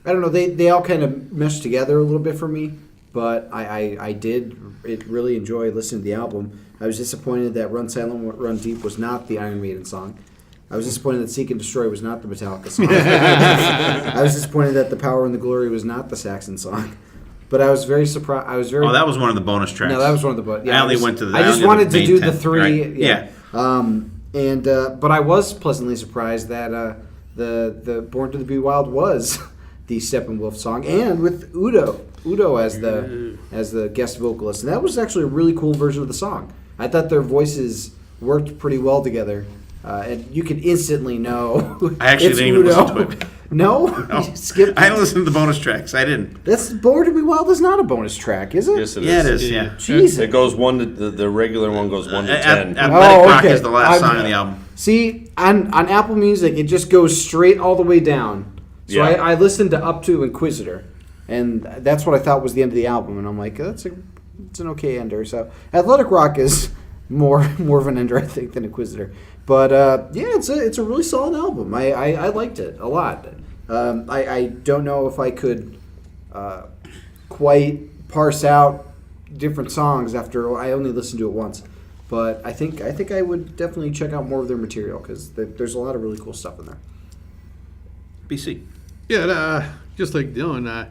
S5: don't know. They all kind of meshed together a little bit for me, but I did really enjoy listening to the album. I was disappointed that Run Silent, Run Deep was not the Iron Maiden song. I was disappointed that Seek and Destroy was not the Metallica song. I was disappointed that The Power and the Glory was not the Saxon song. But I was very surprised.
S3: Oh, that was one of the bonus tracks.
S5: No, that was one of the bonus. Yeah,
S3: I went to the.
S5: I just wanted to do the three.
S3: Right? Yeah.
S5: But I was pleasantly surprised that the Born to Be Wild was the Steppenwolf song, and with Udo as the guest vocalist, and that was actually a really cool version of the song. I thought their voices worked pretty well together. And you could instantly know.
S3: I actually didn't even listen to it.
S5: No? Skip.
S3: I didn't listen to the bonus tracks. I didn't.
S5: That's Born to Be Wild is not a bonus track, is it?
S6: Yes, it is.
S3: Yeah, it is. Yeah.
S5: Jesus.
S6: It goes the regular one goes 1 to 10.
S3: Athletic Rock is the last song on the album.
S5: See, on Apple Music, it just goes straight all the way down. So
S6: Yeah.
S5: I listened to Up to Inquisitor, and that's what I thought was the end of the album. And I'm like, it's an okay ender. So Athletic Rock is more of an ender, I think, than Inquisitor. But yeah, it's a really solid album. I liked it a lot. I don't know if I could quite parse out different songs after I only listened to it once. But I think I would definitely check out more of their material, because there's a lot of really cool stuff in there.
S3: BC.
S4: Yeah, just like Dylan,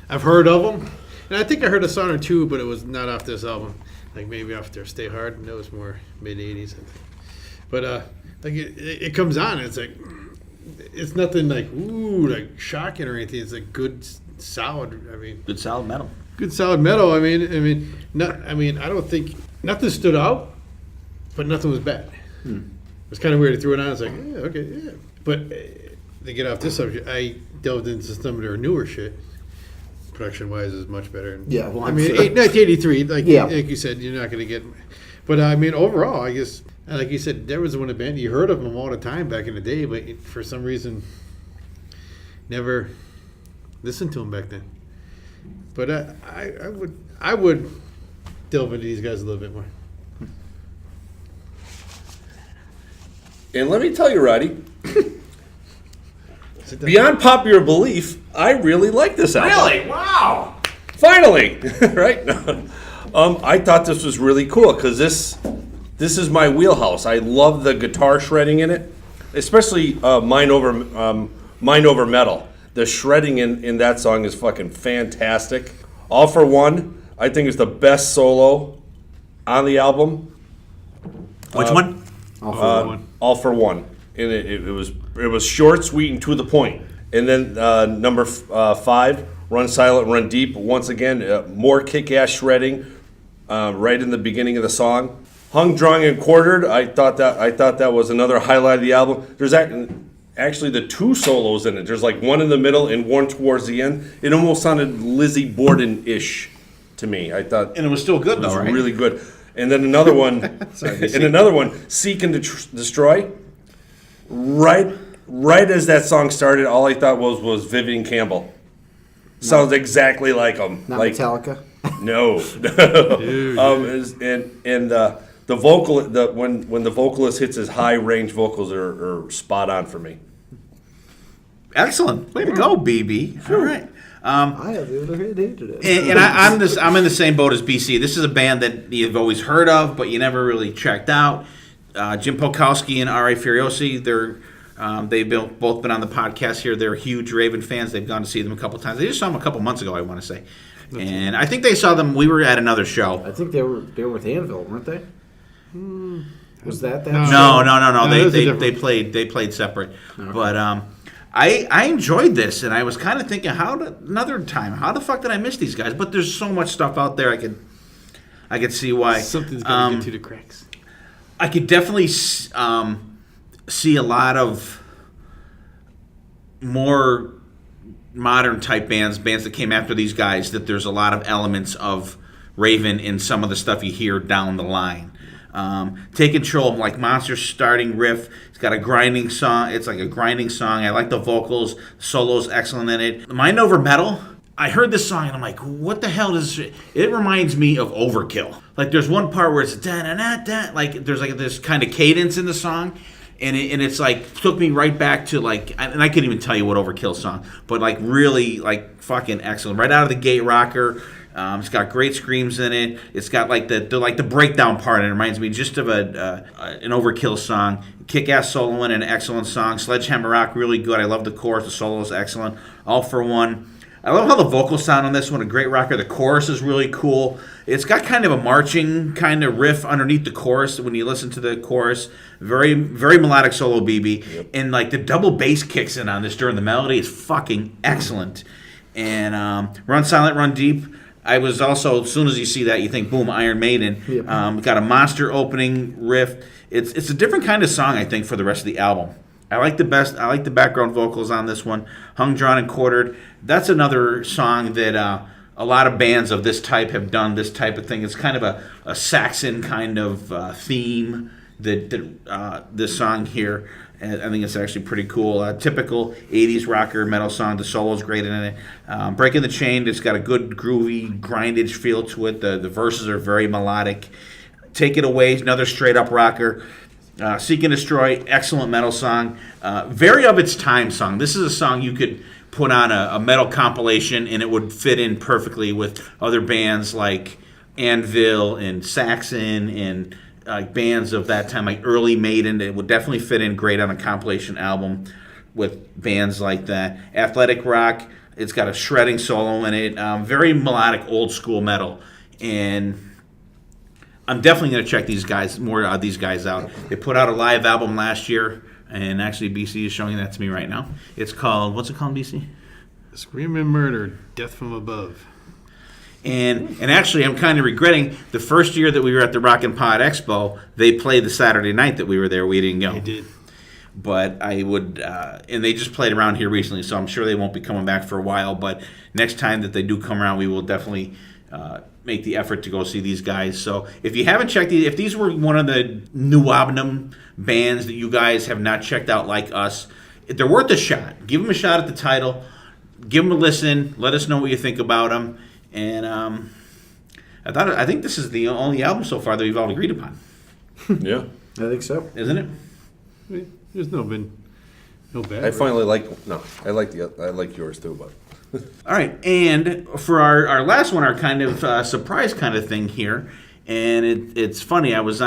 S4: I've heard of them, and I think I heard a song or two, but it was not off this album. Like maybe off their Stay Hard, and that was more mid '80s, I think. But like it comes on, and it's like it's nothing like like shocking or anything. It's like good, solid. I mean,
S3: Good solid metal.
S4: good solid metal. I mean, I don't think nothing stood out, but nothing was bad. It was kind of weird to throw it on. It's like, yeah, okay, yeah. But to get off this subject, I delved into some of their newer shit. Production-wise, is much better.
S5: Yeah, well,
S4: I
S5: I'm
S4: mean,
S5: sure.
S4: 1983, like
S5: Yeah.
S4: like you said, you're not going to get. But I mean, overall, I guess, like you said, there was one band you heard of them all the time back in the day, but for some reason, never listened to them back then. But I would delve into these guys a little bit more.
S6: And let me tell you, Roddy, beyond popular belief, I really like this album.
S3: Really? Wow.
S6: Finally, right? I thought this was really cool because this is my wheelhouse. I love the guitar shredding in it, especially Mind Over Metal. The shredding in that song is fucking fantastic. All For One, I think, is the best solo on the album.
S3: Which one?
S6: All For One. And it was short, sweet, and to the point. And then number 5, Run Silent, Run Deep. Once again, more kick-ass shredding right in the beginning of the song. Hung, Drawn, and Quartered. I thought that was another highlight of the album. There's actually the two solos in it. There's like one in the middle and one towards the end. It almost sounded Lizzie Borden-ish to me. I thought,
S3: And it was still good, though, right?
S6: really good. And then another one, Seek and Destroy. Right as that song started, all I thought was Vivian Campbell. Sounds exactly like him.
S5: Not
S6: like
S5: Metallica.
S6: No. The vocal, when the vocalist hits his high range vocals are spot on for me.
S3: Excellent. Way to go, BB. All right.
S5: I have the other hated it.
S3: And I'm in the same boat as BC. This is a band that you've always heard of, but you never really checked out. Jim Polkowski and R.A. Furiosi, they've both been on the podcast here. They're huge Raven fans. They've gone to see them a couple times. They just saw them a couple months ago, I want to say. And I think they saw them. We were at another show.
S5: I think they were with Anvil, weren't they? Was that?
S3: No.
S4: They
S3: They played separate. Okay. But I enjoyed this, and I was kind of thinking, how the fuck did I miss these guys? But there's so much stuff out there. I could see why.
S4: Something's gonna get through the cracks.
S3: I could definitely see a lot of more modern type bands that came after these guys, that there's a lot of elements of Raven in some of the stuff you hear down the line. Take Control, like Monster's starting riff. It's got a grinding song. It's like a grinding song. I like the vocals. Solo's excellent in it. Mind Over Metal. I heard this song and I'm like, what the hell is it? It reminds me of Overkill. Like there's one part where it's da-da-da-da, like there's like this kind of cadence in the song. And it's like took me right back to like, and I couldn't even tell you what Overkill song, but like really like fucking excellent. Right out of the gate rocker. It's got great screams in it. It's got like the breakdown part, and it reminds me just of an Overkill song. Kick-ass solo and an excellent song. Sledgehammer Rock, really good. I love the chorus. The solo is excellent. All for One. I love how the vocals sound on this one. A great rocker. The chorus is really cool. It's got kind of a marching kind of riff underneath the chorus when you listen to the chorus. Very, very melodic solo, BB. Yep. And like the double bass kicks in on this during the melody is fucking excellent. And Run Silent, Run Deep. I was also, as soon as you see that, you think, boom, Iron Maiden. Yep. Got a monster opening riff. It's a different kind of song, I think, for the rest of the album. I like the background vocals on this one. Hung, Drawn, and Quartered. That's another song that a lot of bands of this type have done this type of thing. It's kind of a Saxon kind of theme that this song here. And I think it's actually pretty cool. Typical 80s rocker metal song. The solo's great in it. Breaking the Chain, it's got a good groovy grindage feel to it. The verses are very melodic. Take It Away, another straight up rocker. Seek and Destroy, excellent metal song. Very of its time song. This is a song you could put on a metal compilation and it would fit in perfectly with other bands like Anvil and Saxon and bands of that time, like early Maiden. It would definitely fit in great on a compilation album with bands like that. Athletic Rock, it's got a shredding solo in it. Very melodic, old school metal. And I'm definitely going to check these guys out. They put out a live album last year, and actually BC is showing that to me right now. It's called, what's it called, BC?
S4: Scream and Murder, Death from Above.
S3: And actually, I'm kind of regretting the first year that we were at the Rockin' Pod Expo, they played the Saturday night that we were there. We didn't go.
S4: They did.
S3: But I would, and they just played around here recently, so I'm sure they won't be coming back for a while. But next time that they do come around, we will definitely make the effort to go see these guys. So if you haven't checked these, if these were one of the new album bands that you guys have not checked out like us, they're worth a shot. Give them a shot at the title. Give them a listen. Let us know what you think about them. And I think this is the only album so far that we've all agreed upon.
S6: Yeah,
S5: I think so.
S3: Isn't it?
S4: There's no bad.
S6: I finally I like yours too, but.
S3: All right, and for our last one, our kind of surprise kind of thing here, and it's funny. I was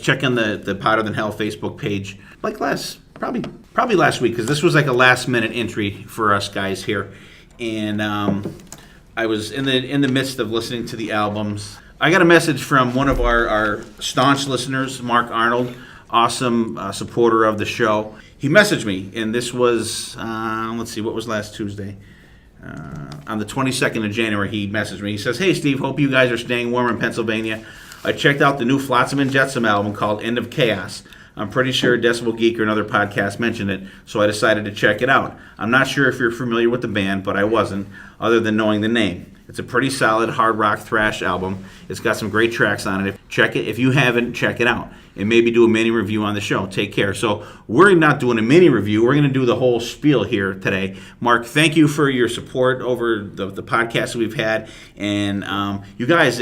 S3: checking the Potter Than Hell Facebook page like probably last week, because this was like a last minute entry for us guys here, and I was in the midst of listening to the albums. I got a message from one of our staunch listeners, Mark Arnold, awesome supporter of the show. He messaged me, and this was, let's see, what was last Tuesday? On the 22nd of January, he messaged me. He says, "Hey, Steve, hope you guys are staying warm in Pennsylvania. I checked out the new Flotsam and Jetsam album called End of Chaos. I'm pretty sure Decibel Geek or another podcast mentioned it, so I decided to check it out. I'm not sure if you're familiar with the band, but I wasn't, other than knowing the name. It's a pretty solid hard rock thrash album. It's got some great tracks on it. Check it. If you haven't, check it out. And maybe do a mini review on the show. Take care. So we're not doing a mini review. We're going to do the whole spiel here today. Mark, thank you for your support over the podcast that we've had. And you guys,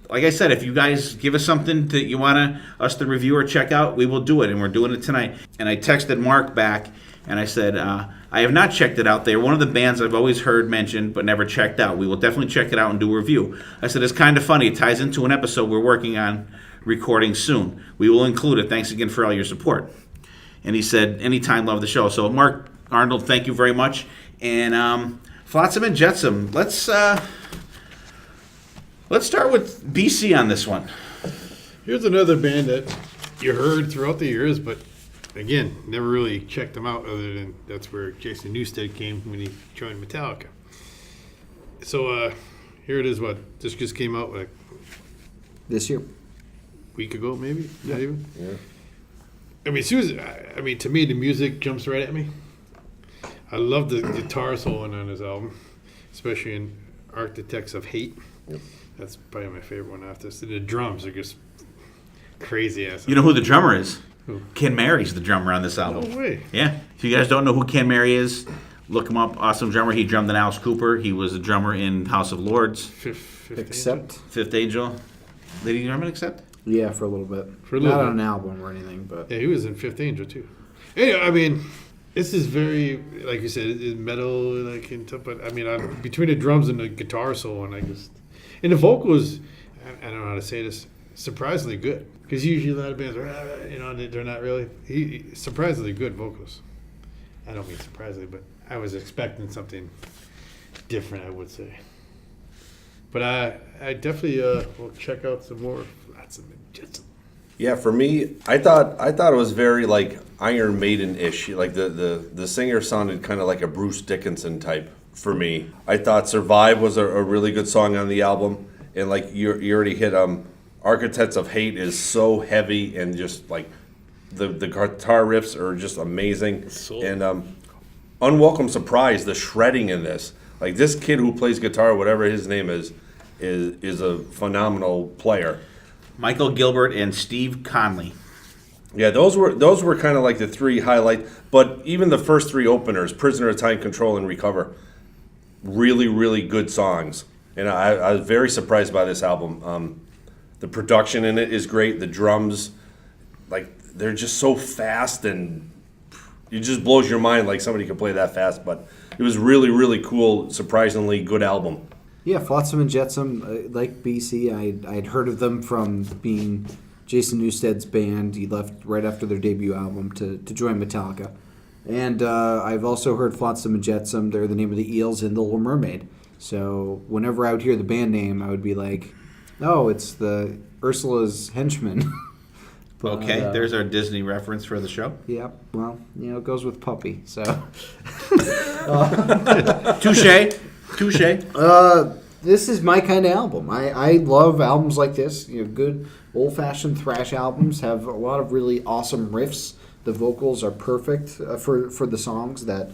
S3: like I said, if you guys give us something that you want us to review or check out, we will do it, and we're doing it tonight. And I texted Mark back, and I said, I have not checked it out. They're one of the bands I've always heard mentioned but never checked out. We will definitely check it out and do a review. I said, it's kind of funny. It ties into an episode we're working on recording soon. We will include it. Thanks again for all your support. And he said, anytime, love the show. So, Mark Arnold, thank you very much. And Flotsam and Jetsam, let's start with BC on this one.
S4: Here's another band that you heard throughout the years, but again, never really checked them out other than that's where Jason Newsted came when he joined Metallica. So here it is, this just came out like
S5: This year.
S4: week ago, maybe? Not even?
S6: Yeah.
S4: I mean, to me, the music jumps right at me. I love the guitar soloing on this album, especially in Architects of Hate.
S6: Yep.
S4: That's probably my favorite one after this. The drums are just crazy ass.
S3: You know who the drummer is?
S4: Who?
S3: Ken Mary's the drummer on this album.
S4: No way.
S3: Yeah. If you guys don't know who Ken Mary is, look him up. Awesome drummer. He drummed in Alice Cooper. He was a drummer in House of Lords.
S4: Fifth
S5: Except,
S3: Fifth Angel. Did he drum it Accept?
S5: yeah, for a little bit.
S4: For a little
S5: Not
S4: bit.
S5: on an album or anything, but
S4: Yeah, he was in Fifth Angel too. Anyway, I mean, this is very, like you said, it's metal, like into, but I mean, between the drums and the guitar solo, and the vocals, I don't know how to say this, surprisingly good. Because usually a lot of bands are, they're not really. He surprisingly good vocals. I don't mean surprisingly, but I was expecting something different, I would say. But I definitely will check out some more Flotsam and Jetsam.
S6: Yeah, for me, I thought it was very like Iron Maiden-ish. Like the singer sounded kind of like a Bruce Dickinson type for me. I thought Survive was a really good song on the album, and like you already hit Architects of Hate is so heavy and just like the guitar riffs are just amazing. And Unwelcome Surprise, the shredding in this. Like this kid who plays guitar, whatever his name is a phenomenal player.
S3: Michael Gilbert and Steve Conley.
S6: Yeah, those were kind of like the three highlights. But even the first three openers, Prisoner of Time, Control, and Recover, really, really good songs. And I was very surprised by this album. The production in it is great. The drums, like, they're just so fast, and it just blows your mind like somebody could play that fast. But it was really, really cool, surprisingly good album.
S5: yeah, Flotsam and Jetsam, like BC, I'd heard of them from being Jason Newsted's band. He left right after their debut album to join Metallica. And I've also heard Flotsam and Jetsam. They're the name of the eels in The Little Mermaid. So whenever I would hear the band name, I would be like, oh, it's the Ursula's henchmen. But,
S3: Okay, there's our Disney reference for the show.
S5: yeah, well, it goes with puppy, so.
S3: Touche.
S5: This is my kind of album. I love albums like this. Good old-fashioned thrash albums have a lot of really awesome riffs. The vocals are perfect for the songs. That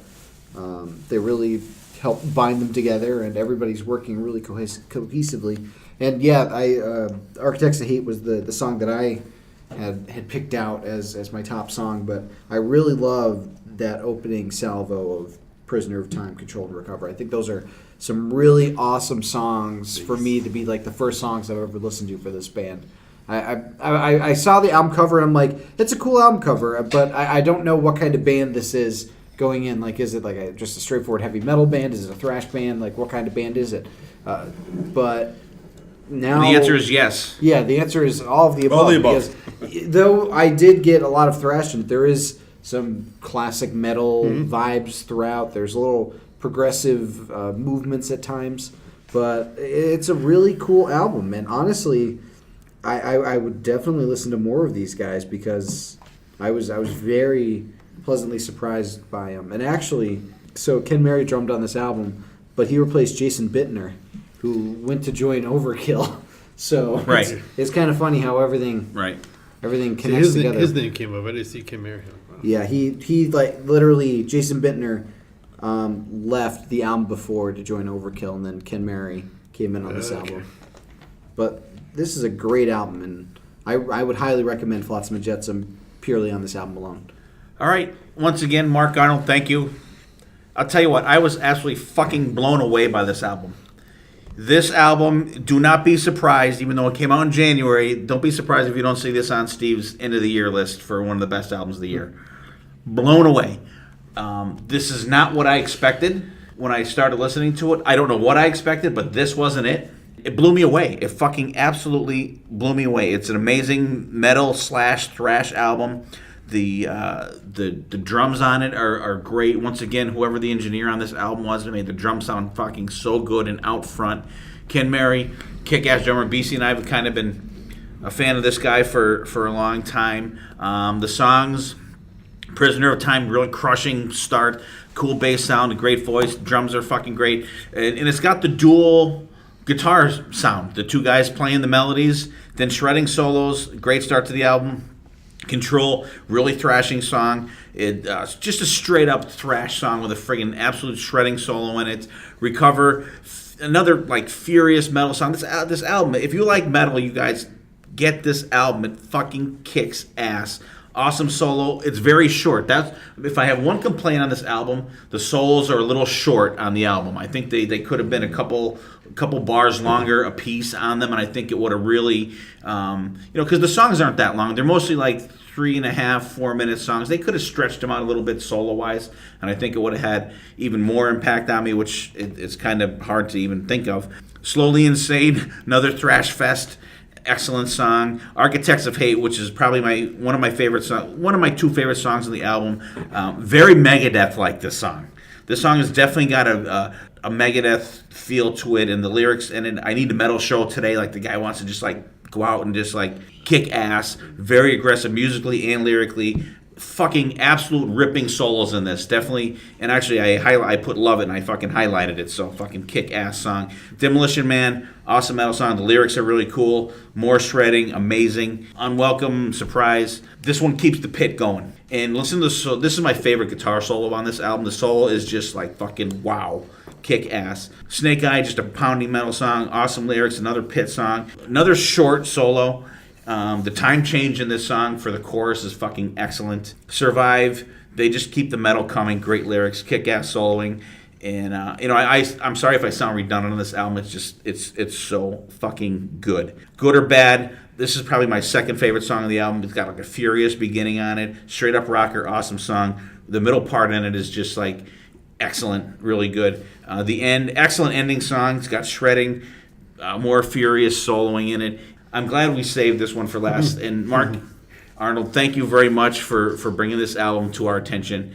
S5: they really help bind them together, and everybody's working really cohesively. And yeah, Architects of Hate was the song that I had picked out as my top song. But I really love that opening salvo of Prisoner of Time, Control, and Recover. I think those are some really awesome songs for me to be like the first songs I've ever listened to for this band. I saw the album cover and I'm like, it's a cool album cover, but I don't know what kind of band this is going in. Like, is it like just a straightforward heavy metal band? Is it a thrash band? Like, what kind of band is it? But now
S3: The answer is yes.
S5: yeah, the answer is all of the above.
S6: All the above.
S5: Because, though I did get a lot of thrash, and there is some classic metal vibes throughout. There's a little progressive movements at times, but it's a really cool album. And honestly, I would definitely listen to more of these guys because I was very pleasantly surprised by them. And actually, so Ken Mary drummed on this album, but he replaced Jason Bittner, who went to join Overkill. So
S3: Right.
S5: it's kind of funny how everything
S3: Right.
S5: connects together.
S4: His name came up. I didn't see Kim Mary.
S5: Yeah, he like literally Jason Bittner left the album before to join Overkill, and then Ken Mary came in on this album. But this is a great album, and I would highly recommend Flotsam and Jetsam purely on this album alone.
S3: All right. Once again, Mark Arnold, thank you. I'll tell you what, I was absolutely fucking blown away by this album. This album, do not be surprised, even though it came out in January, don't be surprised if you don't see this on Steve's end of the year list for one of the best albums of the year. Blown away. This is not what I expected when I started listening to it. I don't know what I expected, but this wasn't it. It blew me away. It fucking absolutely blew me away. It's an amazing metal/thrash album. The drums on it are great. Once again, whoever the engineer on this album was, it made the drums sound fucking so good and out front. Ken Mary, kick-ass drummer. BC and I have kind of been a fan of this guy for a long time. The songs, Prisoner of Time, really crushing start. Cool bass sound, a great voice. Drums are fucking great. And it's got the dual guitar sound. The two guys playing the melodies, then shredding solos. Great start to the album. Control, really thrashing song. It's just a straight up thrash song with a friggin' absolute shredding solo in it. Recover, another like furious metal song. This album, if you like metal, you guys get this album. It fucking kicks ass. Awesome solo. It's very short. That's if I have one complaint on this album, the solos are a little short on the album. I think they could have been a couple bars longer a piece on them, and I think it would have really, because the songs aren't that long. They're mostly like 3.5, 4 minute songs. They could have stretched them out a little bit solo wise, and I think it would have had even more impact on me, which it's kind of hard to even think of. Slowly Insane, another thrash fest. Excellent song. Architects of Hate, which is probably one of my two favorite songs on the album. Very Megadeth-like, this song. This song has definitely got a Megadeth feel to it, and the lyrics, and I Need a Metal Show Today, like the guy wants to just like go out and just like kick ass. Very aggressive musically and lyrically. Fucking absolute ripping solos in this, definitely. And actually, I put Love It and I fucking highlighted it. So fucking kick ass song. Demolition Man, awesome metal song. The lyrics are really cool. More shredding, amazing. Unwelcome surprise. This one keeps the pit going. And listen to this. So this is my favorite guitar solo on this album. The solo is just like fucking wow. Kick ass. Snake Eye, just a pounding metal song. Awesome lyrics. Another pit song. Another short solo. The time change in this song for the chorus is fucking excellent. Survive, they just keep the metal coming. Great lyrics, kick-ass soloing, and I'm sorry if I sound redundant on this album. It's just it's so fucking good. Good or bad, this is probably my second favorite song of the album. It's got like a furious beginning on it, straight up rocker, awesome song. The middle part in it is just like excellent, really good. The end, excellent ending song. It's got shredding, more furious soloing in it. I'm glad we saved this one for last. And Mark Arnold, thank you very much for bringing this album to our attention.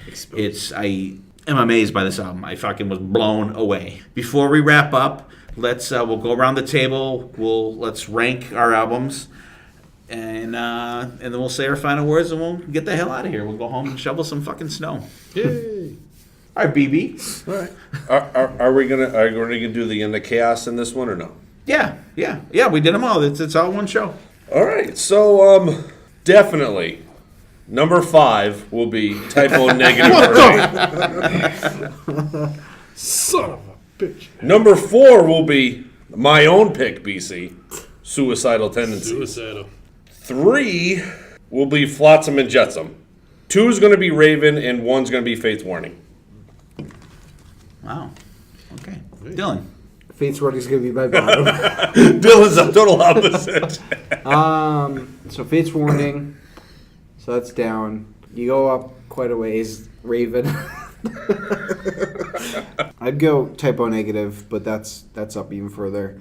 S3: I am amazed by this album. I fucking was blown away. Before we wrap up, we'll go around the table. Let's rank our albums, and then we'll say our final words, and we'll get the hell out of here. We'll go home and shovel some fucking snow.
S4: Yay!
S3: All right, BB.
S6: All right. Are we gonna do the End of Chaos in this one or no?
S3: Yeah. We did them all. It's all one show.
S6: All right. So definitely number 5 will be Typo Negative.
S4: Son of a bitch.
S6: Number 4 will be my own pick, BC, Suicidal Tendencies.
S4: Suicidal.
S6: 3 will be Flotsam and Jetsam. 2 is going to be Raven, and 1's going to be Fate's Warning.
S3: Wow. Okay. Dylan.
S5: Fate's Warning is going to be my bottom.
S6: Dylan's a total opposite.
S5: So Fate's Warning. So that's down. You go up quite a ways. Raven. I'd go Typo Negative, but that's up even further.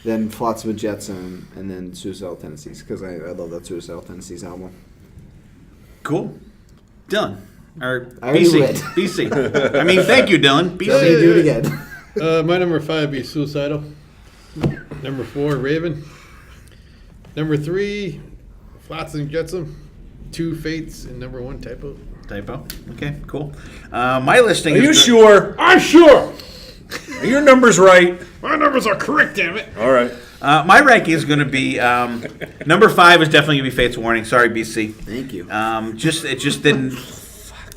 S5: Then Flotsam and Jetsam, and then Suicidal Tendencies, because I love that Suicidal Tendencies album.
S3: Cool. Dylan. Or
S5: I already
S3: BC.
S5: went.
S3: BC. I mean, thank you, Dylan. BC.
S5: Let me do it again.
S4: My number 5 would be Suicidal. Number 4, Raven. Number 3, Flotsam and Jetsam. 2, Fates, and number 1, Typo.
S3: Typo. Okay, cool. My listing
S6: Are
S3: is...
S6: you sure?
S4: I'm sure!
S6: Are your numbers right?
S4: My numbers are correct, damn it!
S6: All right.
S3: My ranking is going to be number 5 is definitely going to be Fate's Warning. Sorry, BC.
S5: Thank you.
S3: It just didn't have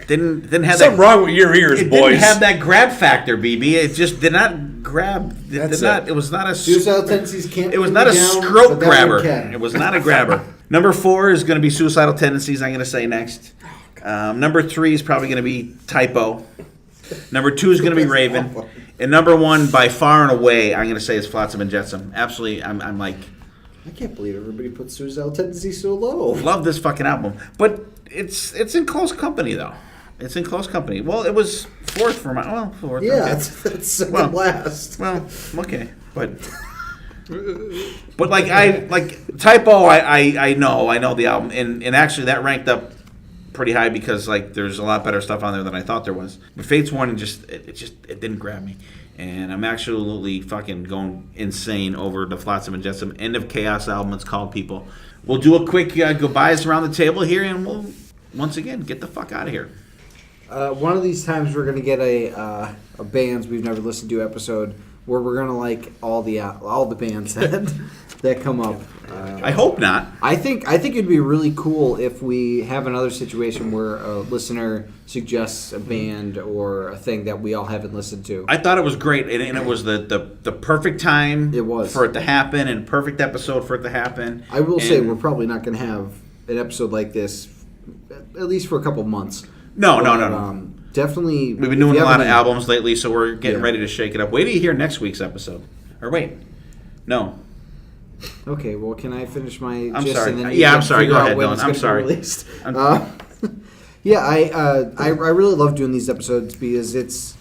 S6: Something
S3: that.
S6: wrong with your ears,
S3: It
S6: boys.
S3: didn't have that grab factor, BB. It just did not grab. It was not a.
S5: Suicidal Tendencies can't.
S3: It was
S5: bring
S3: not
S5: me
S3: a
S5: down,
S3: stroke
S5: but that one
S3: grabber.
S5: can.
S3: It was not a grabber. Number 4 is going to be Suicidal Tendencies. I'm going to say next. Number 3 is probably going to be Typo. Number 2 is going to be Raven, and number 1 by far and away I'm going to say is Flotsam and Jetsam. Absolutely, I'm like
S5: I can't believe everybody puts Suicidal Tendencies so low.
S3: love this fucking album, but it's in close company though. It's in close company. Well, it was fourth for my fourth.
S5: Yeah,
S3: okay.
S5: that's second last.
S3: Well, okay, but like I like Typo. I know the album, and actually that ranked up pretty high because like there's a lot better stuff on there than I thought there was. But Fate's Warning it didn't grab me, and I'm absolutely fucking going insane over the Flotsam and Jetsam End of Chaos album. It's called People. We'll do a quick goodbyes around the table here, and we'll once again get the fuck out of here.
S5: One of these times we're gonna get a bands we've never listened to episode where we're gonna like all the bands that come up.
S3: I hope not.
S5: I think it'd be really cool if we have another situation where a listener suggests a band or a thing that we all haven't listened to.
S3: I thought it was great, and it was the perfect time
S5: It was.
S3: for it to happen, and perfect episode for it to happen.
S5: I will say
S3: And-
S5: we're probably not gonna have an episode like this at least for a couple months.
S3: No.
S5: Definitely.
S3: We've been
S5: if
S3: doing
S5: you
S3: a
S5: have
S3: lot of
S5: any-
S3: albums lately, so we're getting
S5: Yeah.
S3: ready to shake it up. Wait till you hear next week's episode. Or wait, no.
S5: Okay, well, can I finish my
S3: I'm
S5: gist
S3: sorry.
S5: and then
S3: Yeah,
S5: you
S3: I'm
S5: can
S3: sorry.
S5: figure
S3: Go
S5: out
S3: ahead,
S5: when
S3: Dylan.
S5: it's
S3: I'm
S5: gonna be
S3: sorry.
S5: released?
S3: I'm-
S5: Yeah, I really love doing these episodes because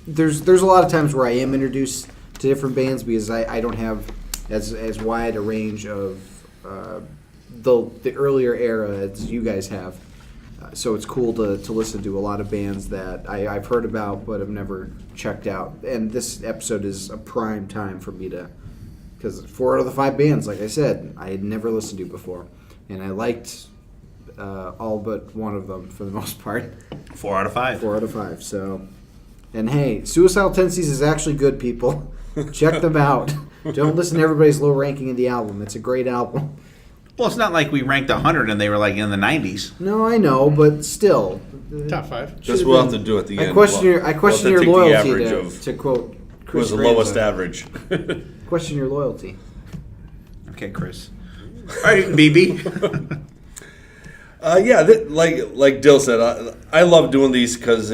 S5: there's a lot of times where I am introduced to different bands because I don't have as wide a range of the earlier era as you guys have. So it's cool to listen to a lot of bands that I've heard about but have never checked out. And this episode is a prime time for me to, because 4 out of the 5 bands, like I said, I had never listened to before. And I liked all but one of them for the most part.
S3: 4 out of 5.
S5: 4 out of 5. So, and hey, Suicidal Tendencies is actually good, people. Check them out. Don't listen to everybody's low ranking of the album. It's a great album.
S3: Well, it's not like we ranked 100 and they were like in the 90s.
S5: No, I know, but still.
S4: Top 5.
S6: That's what we'll have to do at the end.
S5: I question your
S6: We'll have to
S5: your
S6: take the
S5: loyalty
S6: average
S5: to,
S6: of
S5: to quote
S6: who
S5: Chris
S6: was the lowest
S5: Ramsey.
S6: average.
S5: Question your loyalty.
S3: Okay, Chris. All right, BB.
S6: Like Dill said, I love doing these because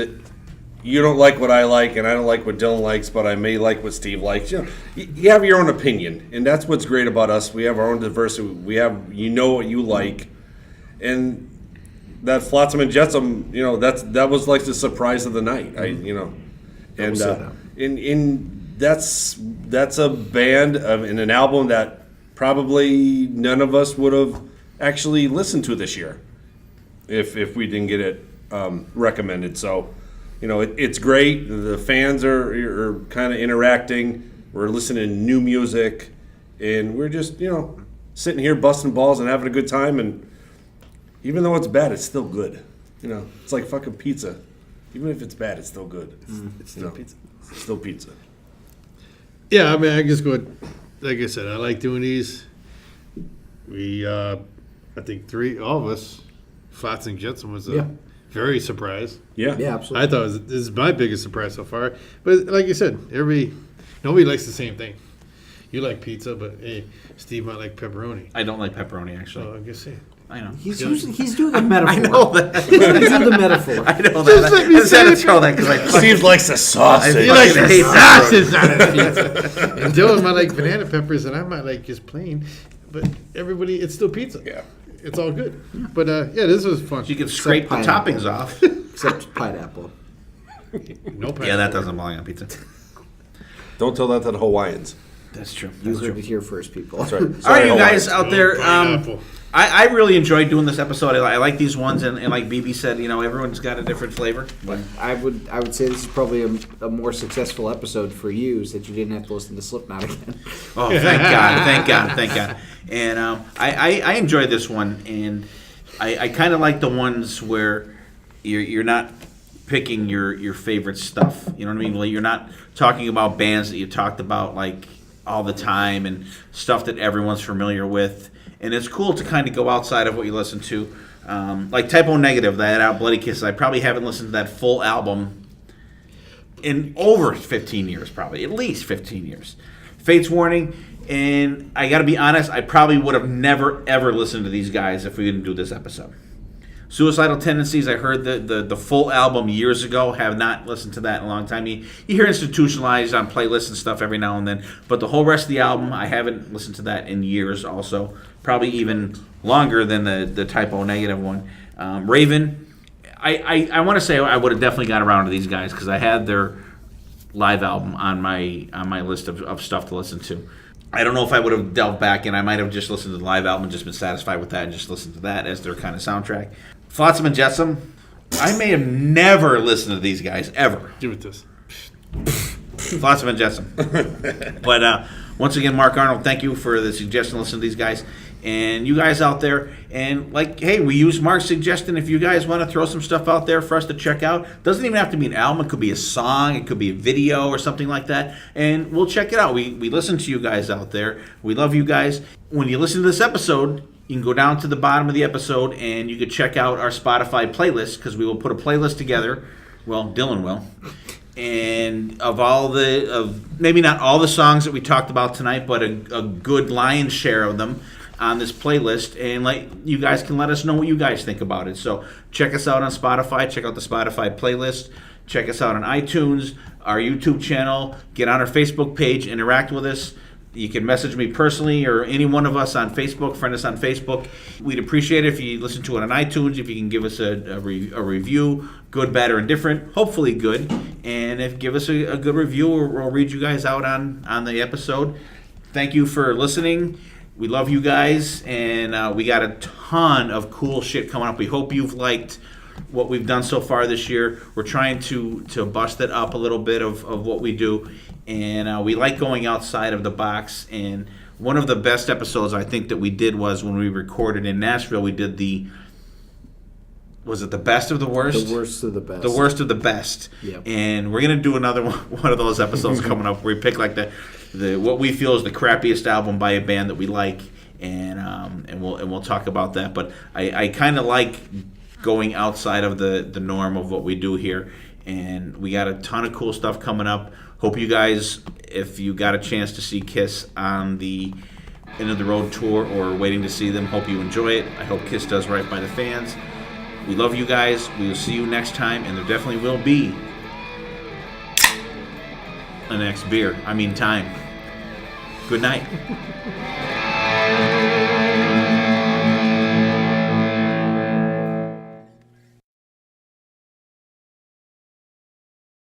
S6: you don't like what I like, and I don't like what Dylan likes, but I may like what Steve likes. You have your own opinion, and that's what's great about us. We have our own diversity. We have what you like, and that Flotsam and Jetsam, that was like the surprise of the night. That's a band in an album that probably none of us would have actually listened to this year if we didn't get it recommended. So, it's great. The fans are kind of interacting. We're listening to new music, and we're just sitting here busting balls and having a good time. And even though it's bad, it's still good. It's like fucking pizza. Even if it's bad, it's still good. It's still pizza. It's still pizza.
S4: Yeah, I mean, I just go, like I said, I like doing these. We, I think all of us, Flotsam and Jetsam was very surprised.
S6: Yeah.
S5: Yeah, absolutely.
S4: I thought this is my biggest surprise so far. But like you said, nobody likes the same thing. You like pizza, but hey, Steve might like pepperoni.
S3: I don't like pepperoni, actually.
S4: So I guess
S3: I know.
S5: He's doing a metaphor.
S3: I know that.
S5: He's doing the metaphor.
S3: I know
S4: Just
S3: that.
S4: let
S3: I
S4: me
S3: just had to
S4: say-
S3: throw that because I
S6: Steve likes the sausage.
S3: He
S4: He likes
S3: fucking
S4: the
S3: hate
S4: sausage on his pizza. And Dylan might like banana peppers, and I might like just plain. But everybody, it's still pizza.
S6: Yeah.
S4: It's all good. But this was fun.
S3: You can scrape the
S5: pineapple.
S3: toppings off.
S5: Except pineapple.
S4: No pineapple.
S3: Yeah, that doesn't belong on pizza.
S6: Don't tell that to the Hawaiians.
S3: That's true.
S5: You heard it here first, people.
S6: That's right.
S3: All right,
S6: Sorry,
S3: you guys
S6: Hawaiians.
S3: out there.
S4: Pineapple.
S3: I really enjoyed doing this episode. I like these ones, and like BB said, everyone's got a different flavor. But
S5: I would say this is probably a more successful episode for you, is that you didn't have to listen to Slipknot again.
S3: oh, thank God. And I enjoyed this one, and I kind of like the ones where you're not picking your favorite stuff. You know what I mean? Like, you're not talking about bands that you talked about like all the time and stuff that everyone's familiar with. And it's cool to kind of go outside of what you listen to. Like Type O Negative, that out Bloody Kisses, I probably haven't listened to that full album in over 15 years, probably. At least 15 years. Fate's Warning, and I got to be honest, I probably would have never, ever listened to these guys if we didn't do this episode. Suicidal Tendencies, I heard the full album years ago, have not listened to that in a long time. You hear Institutionalized on playlists and stuff every now and then, but the whole rest of the album, I haven't listened to that in years also. Probably even longer than the Type O Negative one. Raven, I want to say I would have definitely got around to these guys because I had their live album on my list of stuff to listen to. I don't know if I would have delved back in. I might have just listened to the live album and just been satisfied with that and just listened to that as their kind of soundtrack. Flotsam and Jetsam, I may have never listened to these guys, ever.
S4: Do with this.
S3: Flotsam and Jetsam. But once again, Mark Arnold, thank you for the suggestion to listen to these guys. And you guys out there, and like, hey, we use Mark's suggestion. If you guys want to throw some stuff out there for us to check out, doesn't even have to be an album. It could be a song. It could be a video or something like that. And we'll check it out. We listen to you guys out there. We love you guys. When you listen to this episode, you can go down to the bottom of the episode and you can check out our Spotify playlist because we will put a playlist together. Well, Dylan will. And of maybe not all the songs that we talked about tonight, but a good lion's share of them on this playlist, and you guys can let us know what you guys think about it. So check us out on Spotify, check out the Spotify playlist, check us out on iTunes, our YouTube channel, get on our Facebook page, interact with us. You can message me personally or any one of us on Facebook, friend us on Facebook. We'd appreciate it if you listen to it on iTunes, if you can give us a review, good, bad, or indifferent, hopefully good. And if give us a good review, we'll read you guys out on the episode. Thank you for listening. We love you guys, and we got a ton of cool shit coming up. We hope you've liked what we've done so far this year. We're trying to bust it up a little bit of what we do, and we like going outside of the box. And one of the best episodes I think that we did was when we recorded in Nashville. We did was it the best of the worst?
S5: The worst of the best.
S3: The worst of the best.
S5: Yep.
S3: And we're going to do another one of those episodes coming up where we pick like the what we feel is the crappiest album by a band that we like, and we'll talk about that. But I kind of like going outside of the norm of what we do here, and we got a ton of cool stuff coming up. Hope you guys, if you got a chance to see Kiss on the End of the Road tour or waiting to see them, hope you enjoy it. I hope Kiss does right by the fans. We love you guys. We will see you next time, and there definitely will be a next time. Good night.